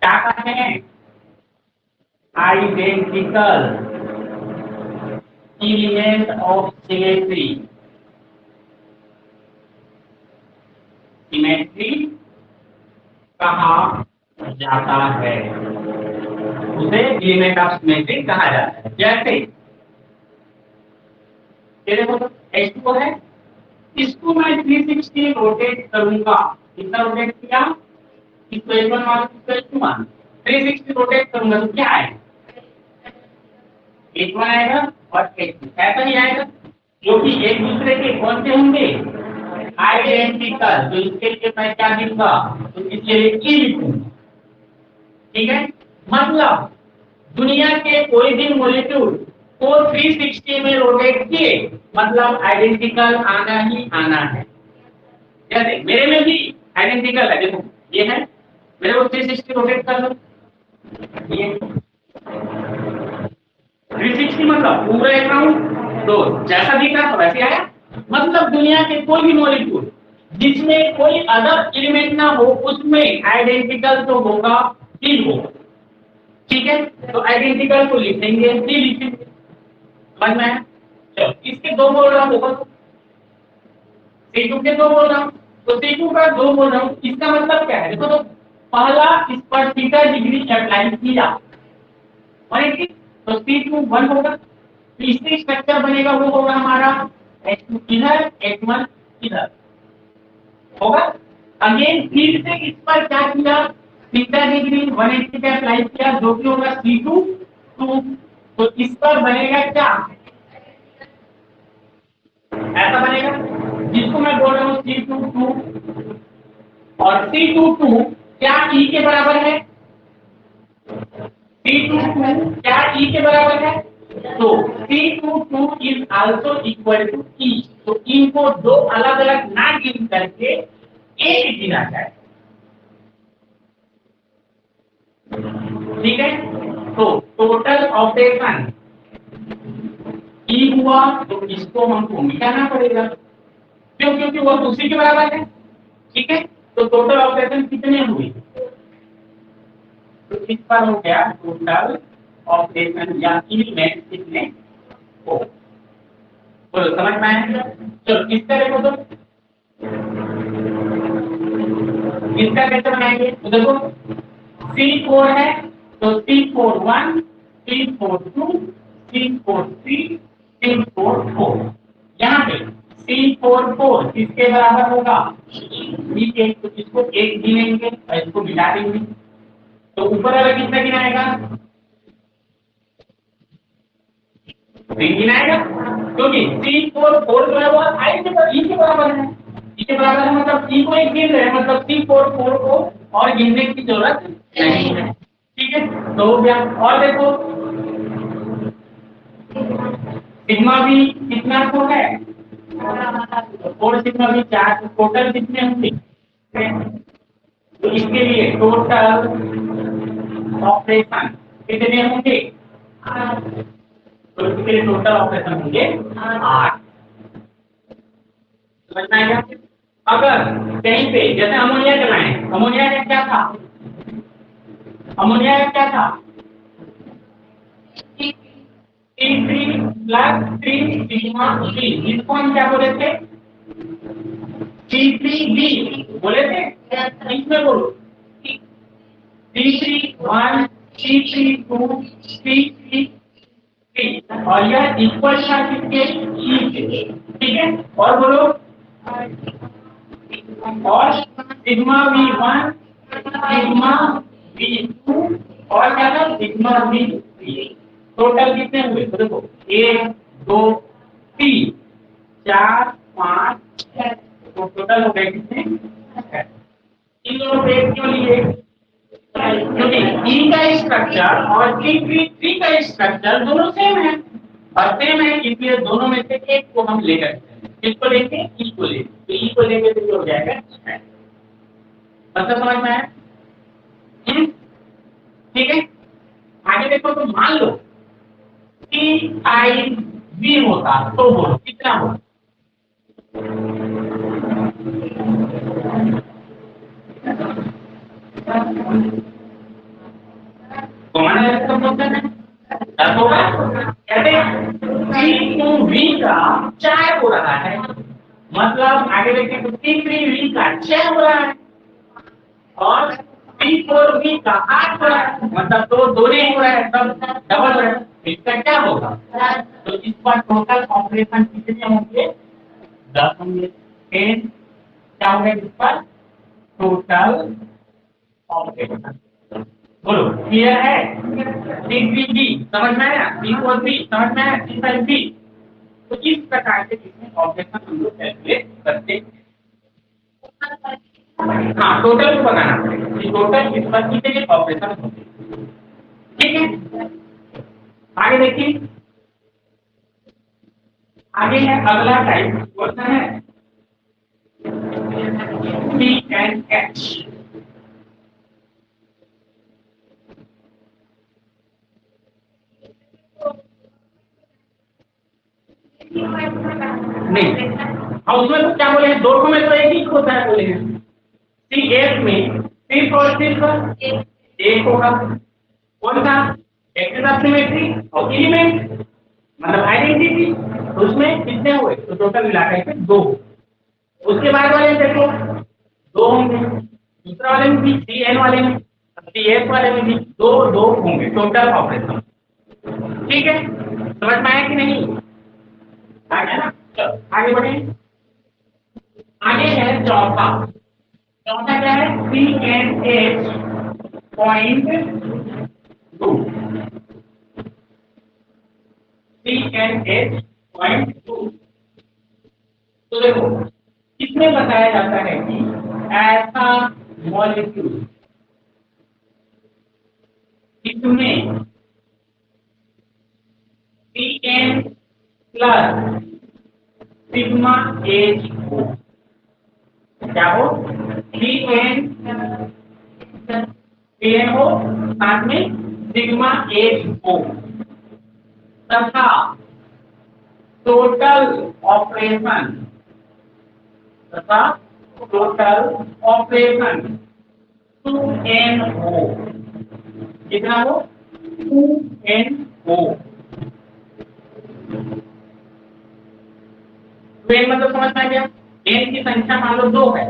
Speaker 1: क्या कहते हैं आइडेंटिकल एलिमेंट ऑफ सिमेट्री कहा जाता है उसे एलिमेंट ऑफ सिमेट्री कहा जाता है जैसे ये देखो H2 है इसको मैं 360 रोटेट करूंगा कितना रोटेट किया इसको H1 मान इसको H2 मान 360 रोटेट करूंगा तो क्या आएगा H1 आएगा और H2 ऐसा ही आएगा जो कि एक दूसरे के कौन से होंगे आइडेंटिकल तो इसके लिए मैं क्या लिखूंगा तो इसके लिए ई लिखूंगा ठीक है मतलब दुनिया के कोई भी मॉलिक्यूल को 360 में रोटेट किए मतलब आइडेंटिकल आना ही आना है जैसे मेरे में भी आइडेंटिकल है देखो ये है मेरे को 360 रोटेट कर लो ये 360 मतलब पूरा एक राउंड तो जैसा दिख रहा था वैसे आया मतलब दुनिया के कोई भी मॉलिक्यूल जिसमें कोई अदर एलिमेंट ना हो उसमें आइडेंटिकल तो होगा ही होगा ठीक है तो आइडेंटिकल को लिखेंगे ही लिखेंगे समझ में चलो इसके दो बोल रहा हूं देखो C2 के दो बोल रहा हूं तो C2 का दो बोल रहा हूं इसका मतलब क्या है देखो तो पहला इस पर थीटा डिग्री अप्लाई किया और तो C2 1 होगा तीसरी स्ट्रक्चर बनेगा वो होगा हमारा H2 इधर H1 इधर होगा अगेन फिर से इस पर क्या किया थीटा डिग्री 180 पे अप्लाई किया जो कि होगा C2 2 तो इस पर बनेगा क्या ऐसा बनेगा जिसको मैं बोल रहा हूं C22 और C22 क्या E के बराबर है C22 क्या E के बराबर है तो C22 is also equal to E तो इनको दो अलग अलग ना गिन करके एक गिना जाए ठीक है तो टोटल ऑपरेशन E हुआ तो इसको हमको मिटाना पड़ेगा क्यों क्योंकि वो उसी के बराबर है ठीक है तो टोटल ऑपरेशन कितने हुए तो इस पर हो गया टोटल ऑपरेशन या एलिमेंट कितने हो बोलो समझ में आया चलो इसका देखो तो इसका कैसे बनाएंगे तो देखो C4 है तो C41 C42 C43 C44 यहाँ पे C44 किसके बराबर होगा नीचे तो इसको एक गिनेंगे और इसको मिटा देंगे तो ऊपर वाला कितना गिनाएगा 3 गिनाएगा क्योंकि C44 जो है वो I के बराबर है E के बराबर है मतलब E को एक गिन रहे हैं मतलब C44 को और गिनने की जरूरत नहीं है ठीक है तो हो गया और देखो सिग्मा भी कितना को है और सिग्मा भी 4 टोटल कितने होंगे तो इसके लिए टोटल ऑपरेशन कितने होंगे तो इसके लिए टोटल ऑपरेशन होंगे 8 समझ में आएगा अगर कहीं पे जैसे अमोनिया चलाएं अमोनिया का क्या था T3 प्लस 3 सिग्मा B, इसको हम क्या बोले थे? T3B बोले थे, इसमें बोलो T3 1, T3 2, T3 3, और यह इक्वल था किसके? E के, ठीक है। और बोलो, और सिग्मा V1, सिग्मा V2 और क्या था? Sigma V3। टोटल कितने हुए? तो देखो 1 2 3 4 5 6, तो टोटल हो गए कितने? इन दोनों पे क्यों लिए? क्योंकि E का स्ट्रक्चर और T3 का स्ट्रक्चर दोनों सेम है, और सेम है इसलिए दोनों में से एक को हम ले सकते हैं। किसको लेंगे? E को लेंगे, तो E को लेंगे तो ये हो जाएगा 6। मतलब समझ में आया? ठीक है। आगे देखो, तो मान लो TIV होता तो बोलो कितना होता? कौन है इसका बोलते हैं? क्या होगा? कहते हैं T2V का 4 हो रहा है, मतलब आगे देखें तो T3V का 6 हो रहा है, और T4V का 8 हो रहा है, मतलब तो दोनों हो रहा है, तब डबल हो रहा है। इसका क्या होगा? तो इस पर टोटल ऑपरेशन कितने होंगे? 10 होंगे। 10 क्या होगा इस पर? Total operation. बोलो क्लियर है? T3B समझ में आया? T4B समझ में आया? T5B। तो इस प्रकार से इसमें ऑपरेशन हम लोग कैलकुलेट करते हैं। हाँ, टोटल को बनाना पड़ेगा कि टोटल इस पर कितने ऑपरेशन होते हैं, ठीक है। आगे देखिए, आगे है अगला टाइप, क्वेश्चन है C&H। नहीं, और उसमें तो क्या बोले हैं? दोनों में तो एक ही होता है बोले हैं। C8 में सिर्फ और सिर्फ एक होगा, कौन सा? एक्सिस ऑफ सिमेट्री और एलिमेंट, मतलब आइडेंटिटी। तो उसमें कितने हुए? तो टोटल मिलाकर के 2। उसके बाद वाले में देखो 2 होंगे, दूसरा वाले में भी, CN वाले में, CS वाले में भी 2 2 होंगे टोटल ऑपरेशन, ठीक है। समझ में आया कि नहीं? आ गया ना? चलो आगे बढ़े। आगे है चौथा। चौथा क्या है? CNH point 2, CNH point 2। तो देखो, इसमें बताया जाता है कि ऐसा मॉलिक्यूल, इसमें CN प्लस सिग्मा H हो, क्या हो? CN हो, साथ में सिग्मा H हो, तथा टोटल ऑपरेशन, तथा टोटल ऑपरेशन 2n हो। कितना हो? 2n हो। 2n मतलब समझ में आ गया? n की संख्या मान लो 2 है,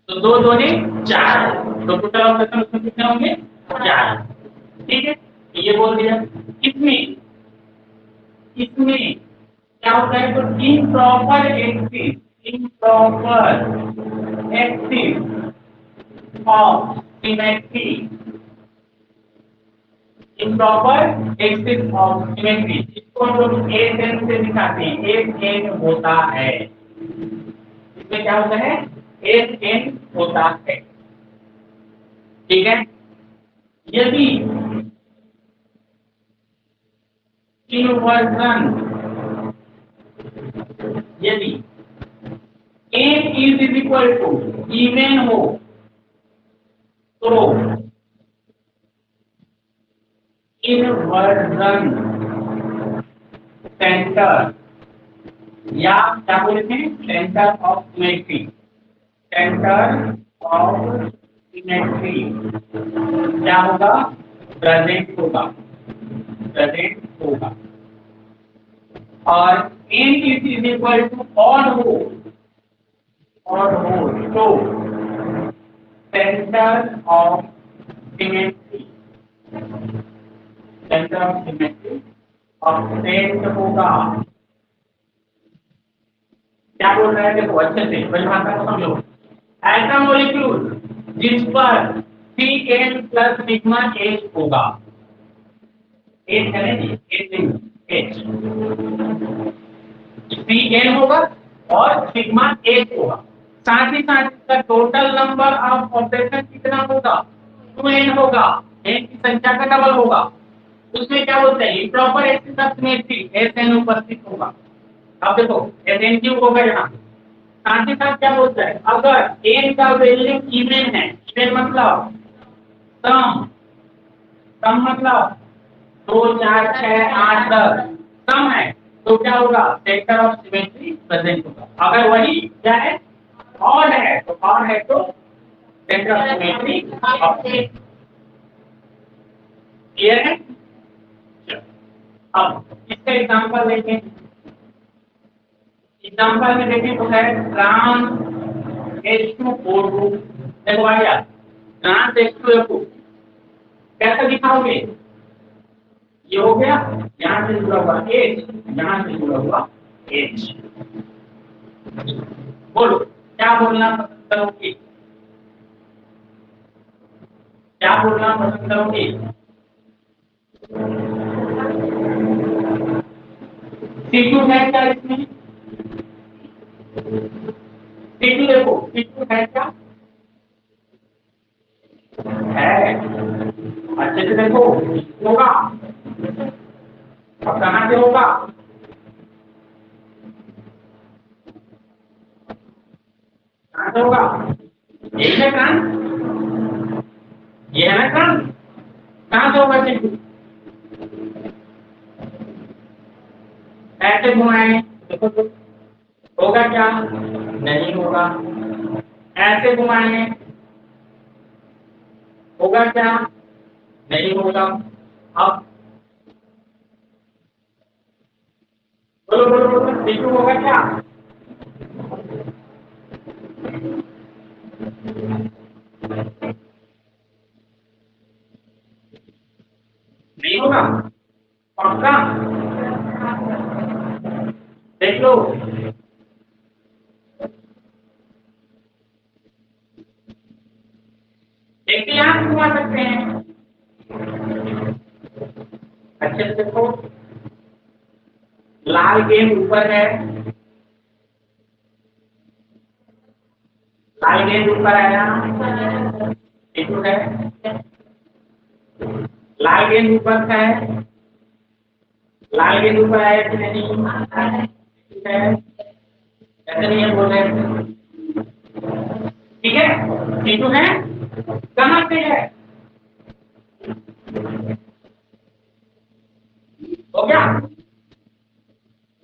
Speaker 1: तो 2 2 ने 4, तो टोटल ऑपरेशन उसमें कितने होंगे? 4, ठीक है। ये बोल दिया। इसमें इसमें क्या होता है? तो improper axis, improper axis of symmetry, improper axis of symmetry, इसको हम लोग एन से दिखाते हैं। एन होता है, इसमें क्या होता है? एन होता है, ठीक है। यदि इन्वर्जन, यदि n is equal to even हो, तो इन्वर्जन सेंटर, या क्या बोलते हैं? Centre of symmetry, centre of symmetry क्या होगा? प्रेजेंट होगा, प्रेजेंट होगा। और n is equal to odd हो तो centre of symmetry offset होगा। क्या बोल रहा है देखो अच्छे से परिभाषा को समझो। ऐसा मॉलिक्यूल जिस पर Cn प्लस सिग्मा H होगा, H है ना H Cn होगा और सिग्मा H होगा, साथ ही साथ इसका टोटल नंबर ऑफ ऑपरेशन कितना होगा 2n होगा, n की संख्या का डबल होगा। उसमें क्या बोलते हैं improper axis of symmetry Sn उपस्थित होगा। अब देखो Sn क्यों होगा यहाँ, साथ ही साथ क्या बोलता है अगर n का वैल्यू इवन है, इवन मतलब सम, सम मतलब 2 4 6 8 10 सम है तो क्या होगा सेंटर ऑफ सिमेट्री प्रेजेंट होगा। अगर वही क्या है ऑड है तो centre of symmetry object. Clear है? अब इसका एग्जांपल देखें। एग्जांपल में देखें तो है ट्रांस H2O2। देखो आ गया ट्रांस H2O2 कैसे दिखाओगे, ये हो गया यहाँ से जुड़ा हुआ H, यहाँ से जुड़ा हुआ H। बोलो क्या बोलना पसंद करोगे, क्या बोलना पसंद करोगे? C2 है क्या इसमें? C2 देखो C2 है क्या है, अच्छे से देखो होगा। अब कहाँ से होगा, कहाँ से होगा, एक है ट्रांस, ये है ना ट्रांस, कहाँ से होगा C2? ऐसे घुमाएं देखो तो होगा क्या, नहीं होगा। ऐसे घुमाएं होगा क्या, नहीं होगा। अब बोलो बोलो बोलो C2 होगा क्या, नहीं होगा पक्का, देख लो। एक यहाँ से घुमा सकते हैं, अच्छे से देखो लाल गेंद ऊपर है, लाल गेंद ऊपर आया C2 है, लाल गेंद ऊपर है, लाल गेंद ऊपर आया कि नहीं है, ऐसे नहीं है बोल रहे ठीक है। C2 है कहाँ पे है, हो गया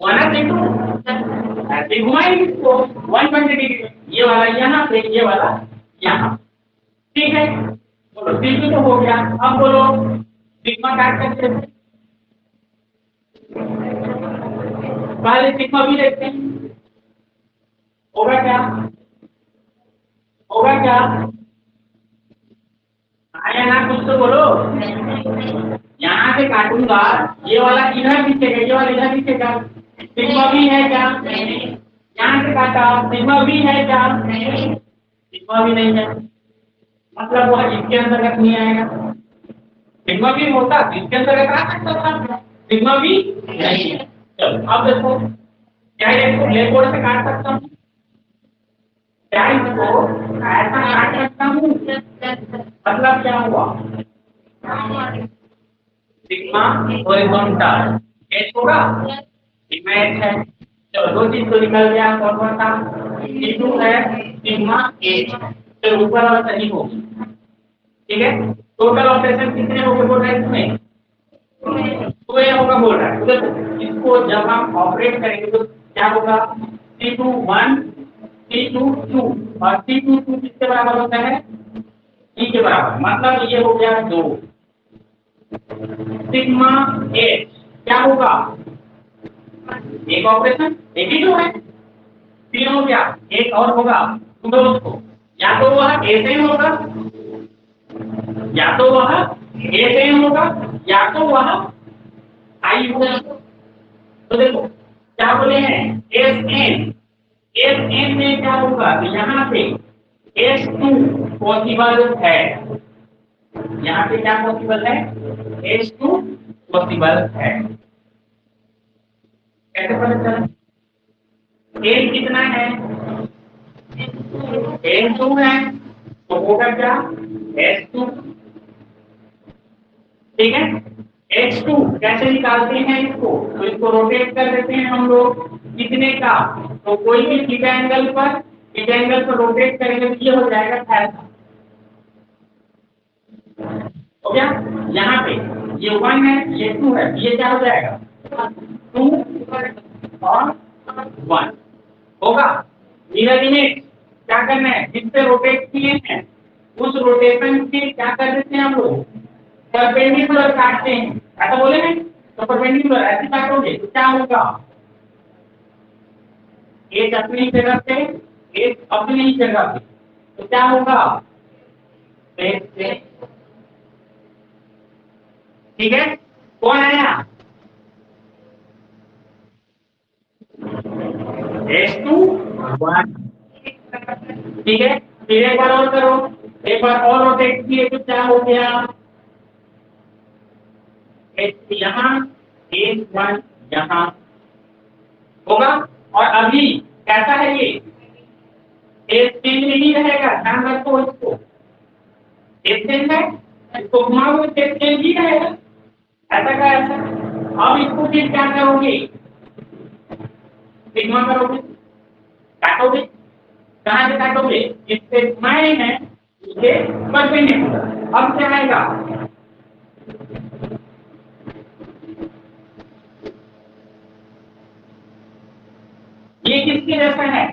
Speaker 1: वन C2 ऐसे घुमाएंगे इसको 120 डिग्री, ये वाला यहाँ पे ये वाला यहाँ, ठीक है। बोलो C2 तो हो गया। अब बोलो सिग्मा काट करके पहले सिग्मा भी देखते हैं, होगा क्या, होगा क्या आया ना, कुछ तो बोलो। यहाँ से काटूंगा ये वाला इधर दिखेगा, ये वाला इधर दिखेगा, सिग्मा भी है क्या, यहाँ से काटा सिग्मा भी है क्या, सिग्मा भी नहीं है, मतलब वह इसके अंतर्गत नहीं आएगा। सिग्मा भी होता इसके अंतर्गत आ सकता था, सिग्मा भी नहीं है। चलो अब देखो क्या इसको ब्लैक बोर्ड से काट सकता हूँ, क्या इसको ऐसा काट सकता हूँ, मतलब क्या हुआ सिग्मा हॉरिजॉन्टल एच होगा, सिग्मा एच है। चलो दो चीज तो निकल गया, कौन कौन था C2 है सिग्मा एच, तो ऊपर वाला सही होगा, ठीक है। टोटल ऑपरेशन कितने होंगे बोल रहे हैं इसमें, तो ये होगा बोल रहा है। तो इसको जब हम ऑपरेट करेंगे तो क्या होगा C2 1 C2 2 और C2 2 किसके बराबर होता है E के बराबर, मतलब ये हो गया 2 सिग्मा एच क्या होगा एक ऑपरेशन एक ही तो है, तीन हो गया, एक और होगा दोस्तों, या तो वह एसेन होगा, या तो वह एसेन होगा, या तो वह आई होगा। तो देखो क्या बोले हैं, एस एन, एस एन में क्या होगा, तो यहाँ पे एस टू पॉसिबल है, यहाँ पे क्या पॉसिबल है, एस टू पॉसिबल है। कैसे पता चला, एन कितना है, एन टू है, तो होगा क्या, एस टू। ठीक है, एच टू कैसे निकालते हैं इसको, तो इसको रोटेट कर देते हैं हम लोग कितने का, तो कोई भी थीटा एंगल पर रोटेट करेंगे तो ये हो जाएगा ऐसा, हो गया। यहाँ पे ये वन है, ये टू है, ये क्या हो जाएगा, टू और वन होगा। मिरर इमेज क्या करना है, जिससे रोटेट किए हैं उस रोटेशन के क्या कर देते हैं हम लोग, परपेंडिकुलर काटते हैं, ऐसा बोले हैं, तो परपेंडिकुलर ऐसे काटोगे तो क्या होगा, एक अपनी जगह पे एक अपनी ही जगह पे, तो क्या होगा, ठीक है। कौन आया, एस टू वन, ठीक है। फिर एक बार और करो, एक बार और रोटेट किए तो क्या हो गया, यहाँ एस वन यहाँ होगा। और अभी कैसा है ये, एस चेंज नहीं रहेगा, ध्यान रखो इसको, एस चेंज है, इसको घुमाओगे एस चेंज ही रहेगा, ऐसा का ऐसा। अब इसको फिर क्या करोगे, सिग्मा करोगे, काटोगे, कहाँ से काटोगे, इससे घुमाए हैं इससे परपेंडिकुलर। अब क्या आएगा, ये किसके जैसा है,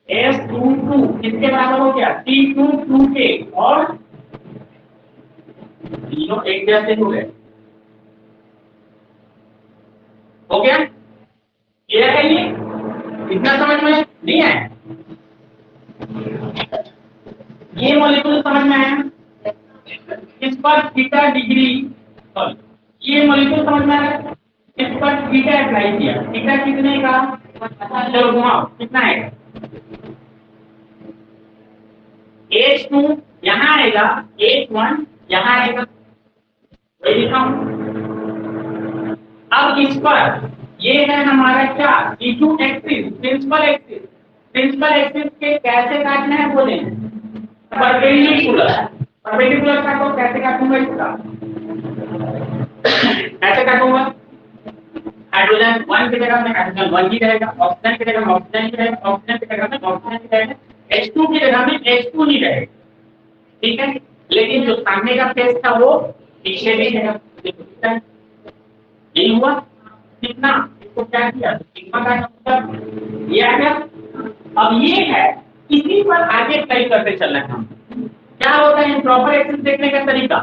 Speaker 1: एस टू टू किसके बराबर हो गया, टी टू टू के, और तीनों एक जैसे हो गए, हो गया। ये है, ये इतना समझ में नहीं है, ये मॉलिक्यूल समझ में आया, इस पर थीटा डिग्री, सॉरी ये मॉलिक्यूल समझ में आया, इस पर थीटा अप्लाई किया, थीटा कितने का, चलो घुमाओ कितना है, एच टू यहाँ आएगा, एच वन यहाँ आएगा, वही लिखा हूं। अब इस पर ये है हमारा क्या, E2 एक्सिस, प्रिंसिपल एक्सिस के कैसे काटना है बोले, परपेंडिकुलर, परपेंडिकुलर काटो, कैसे काटूंगा इसका, ऐसे काटूंगा, हाइड्रोजन वन की जगह में हाइड्रोजन वन ही रहेगा, ऑक्सीजन की जगह में ऑक्सीजन ही रहेगा, ऑक्सीजन की जगह में ऑक्सीजन ही रहेगा, H2 की जगह में H2 ही रहेगा, ठीक है। लेकिन जो सामने का फेस था वो पीछे भी है, यही हुआ कितना, इसको क्या किया, सिग्मा का मतलब ये आ गया। अब ये है, इसी पर आगे तय करते चलना है हम, क्या होता है प्रॉपर एक्सिस देखने का तरीका,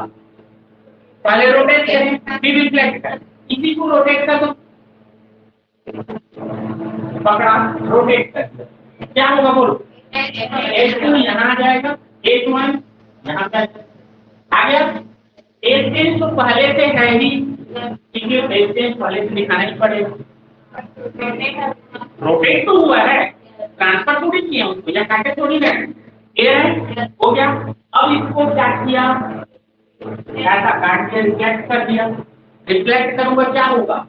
Speaker 1: पहले रोटेट करें फिर रिफ्लेक्ट करें, इसी को रोटेट कर दो, पकड़ा रोटेट कर दिया, क्या होगा बोलो, H2 यहाँ आ जाएगा, H1 यहाँ आ गया, H तो पहले से है ही, क्योंकि H पहले से दिखाना ही पड़ेगा, रोटेट तो हुआ है, ट्रांसफर थोड़ी किया उसको, या काटे थोड़ी गए, ये है हो गया। अब इसको क्या किया, ऐसा काट के रिफ्लेक्ट कर दिया, रिफ्लेक्ट करूंगा क्या होगा,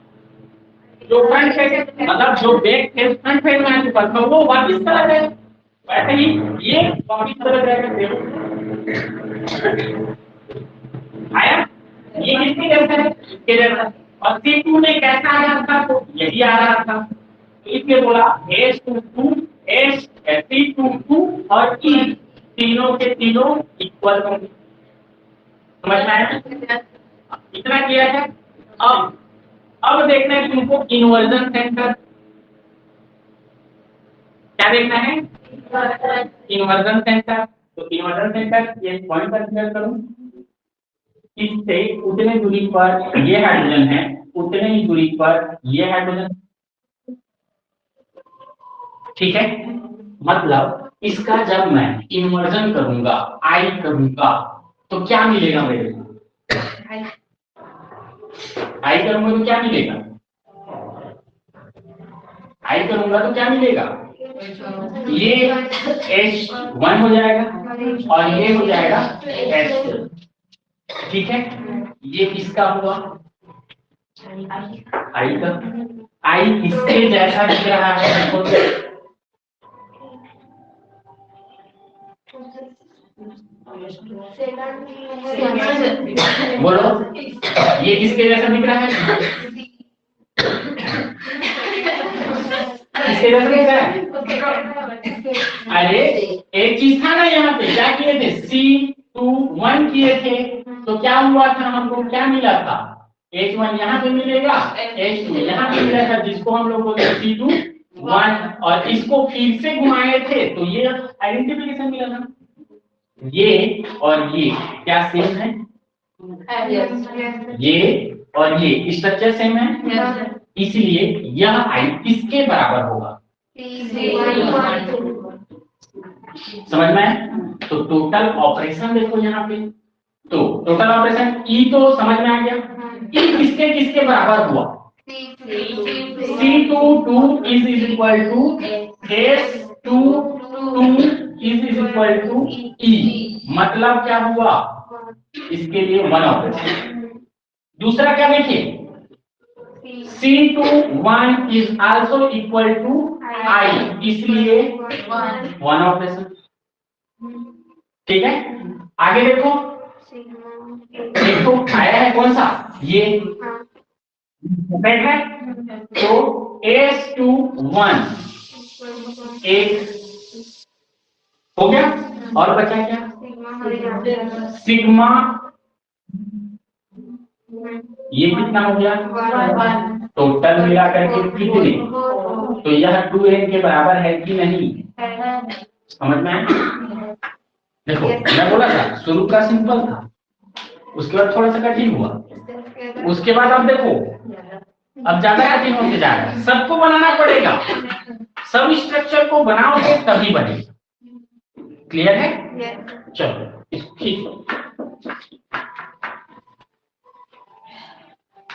Speaker 1: जो फ्रंट फेस मतलब जो बैक फेस फ्रंट फेस में आने पर वो वापस चला जाएगा, वैसे ही ये वापस चला जाएगा, देखो आया, ये किसके जैसा है, इसके जैसा, और C2 में कैसा आ रहा था, तो यही आ रहा था, तो इसलिए बोला H22 C22 और E तीनों के तीनों इक्वल होंगे, समझ में आया, इतना किया है। अब देखना है तुमको इन्वर्जन सेंटर, क्या देखना है, इन्वर्जन सेंटर, तो इन्वर्जन सेंटर ये पॉइंट कंसीडर करूं, इससे उतने दूरी पर ये हाइड्रोजन है, उतने ही दूरी पर ये हाइड्रोजन, ठीक है, मतलब इसका जब मैं इन्वर्जन करूंगा, आई करूंगा, तो क्या मिलेगा मेरे को? आई करूंगा तो क्या मिलेगा? आई करूंगा तो क्या मिलेगा? ये H1 हो जाएगा और ये हो जाएगा H2। ठीक है, ये किसका हुआ? आई का। आई इसके जैसा दिख रहा है देखो, बोलो ये किसके जैसा दिख रहा है? किसके जैसा दिख रहा है? अरे एक चीज था ना यहाँ पे, क्या किए थे? C2 1 किए थे, तो क्या हुआ था? हमको क्या मिला था? H1 यहाँ पे मिलेगा, H2 यहाँ पे मिला था, जिसको हम लोग बोलते हैं C2 1, और इसको फिर से घुमाए थे तो ये आइडेंटिफिकेशन मिला था। ये और ये क्या सेम है? ये और ये स्ट्रक्चर सेम है, इसलिए यह आई किसके बराबर होगा? समझ में? तो टोटल ऑपरेशन देखो यहाँ पे, तो टोटल ऑपरेशन ई तो समझ में आ गया। ई किसके किसके बराबर हुआ? C2 is equal to S2 is equal to E, मतलब क्या हुआ? इसके लिए 1 ऑपरेशन। दूसरा क्या देखिए, C2 is also equal to I, इसलिए 1 ऑपरेशन। ठीक है, आगे देखो, देखो आया है कौन सा? ये है, तो S21 एक हो गया, और बचा क्या? सिग्मा, ये कितना हो गया? टोटल मिला करके कितने? तो यह 2n के बराबर है कि नहीं? समझ में आया? देखो मैं बोला था शुरू का सिंपल था, उसके बाद थोड़ा सा कठिन हुआ, उसके बाद अब देखो अब ज्यादा कठिन होते जा रहा है। सबको बनाना पड़ेगा, सब स्ट्रक्चर को बनाओगे तभी बनेगा। क्लियर है? चलो ठीक।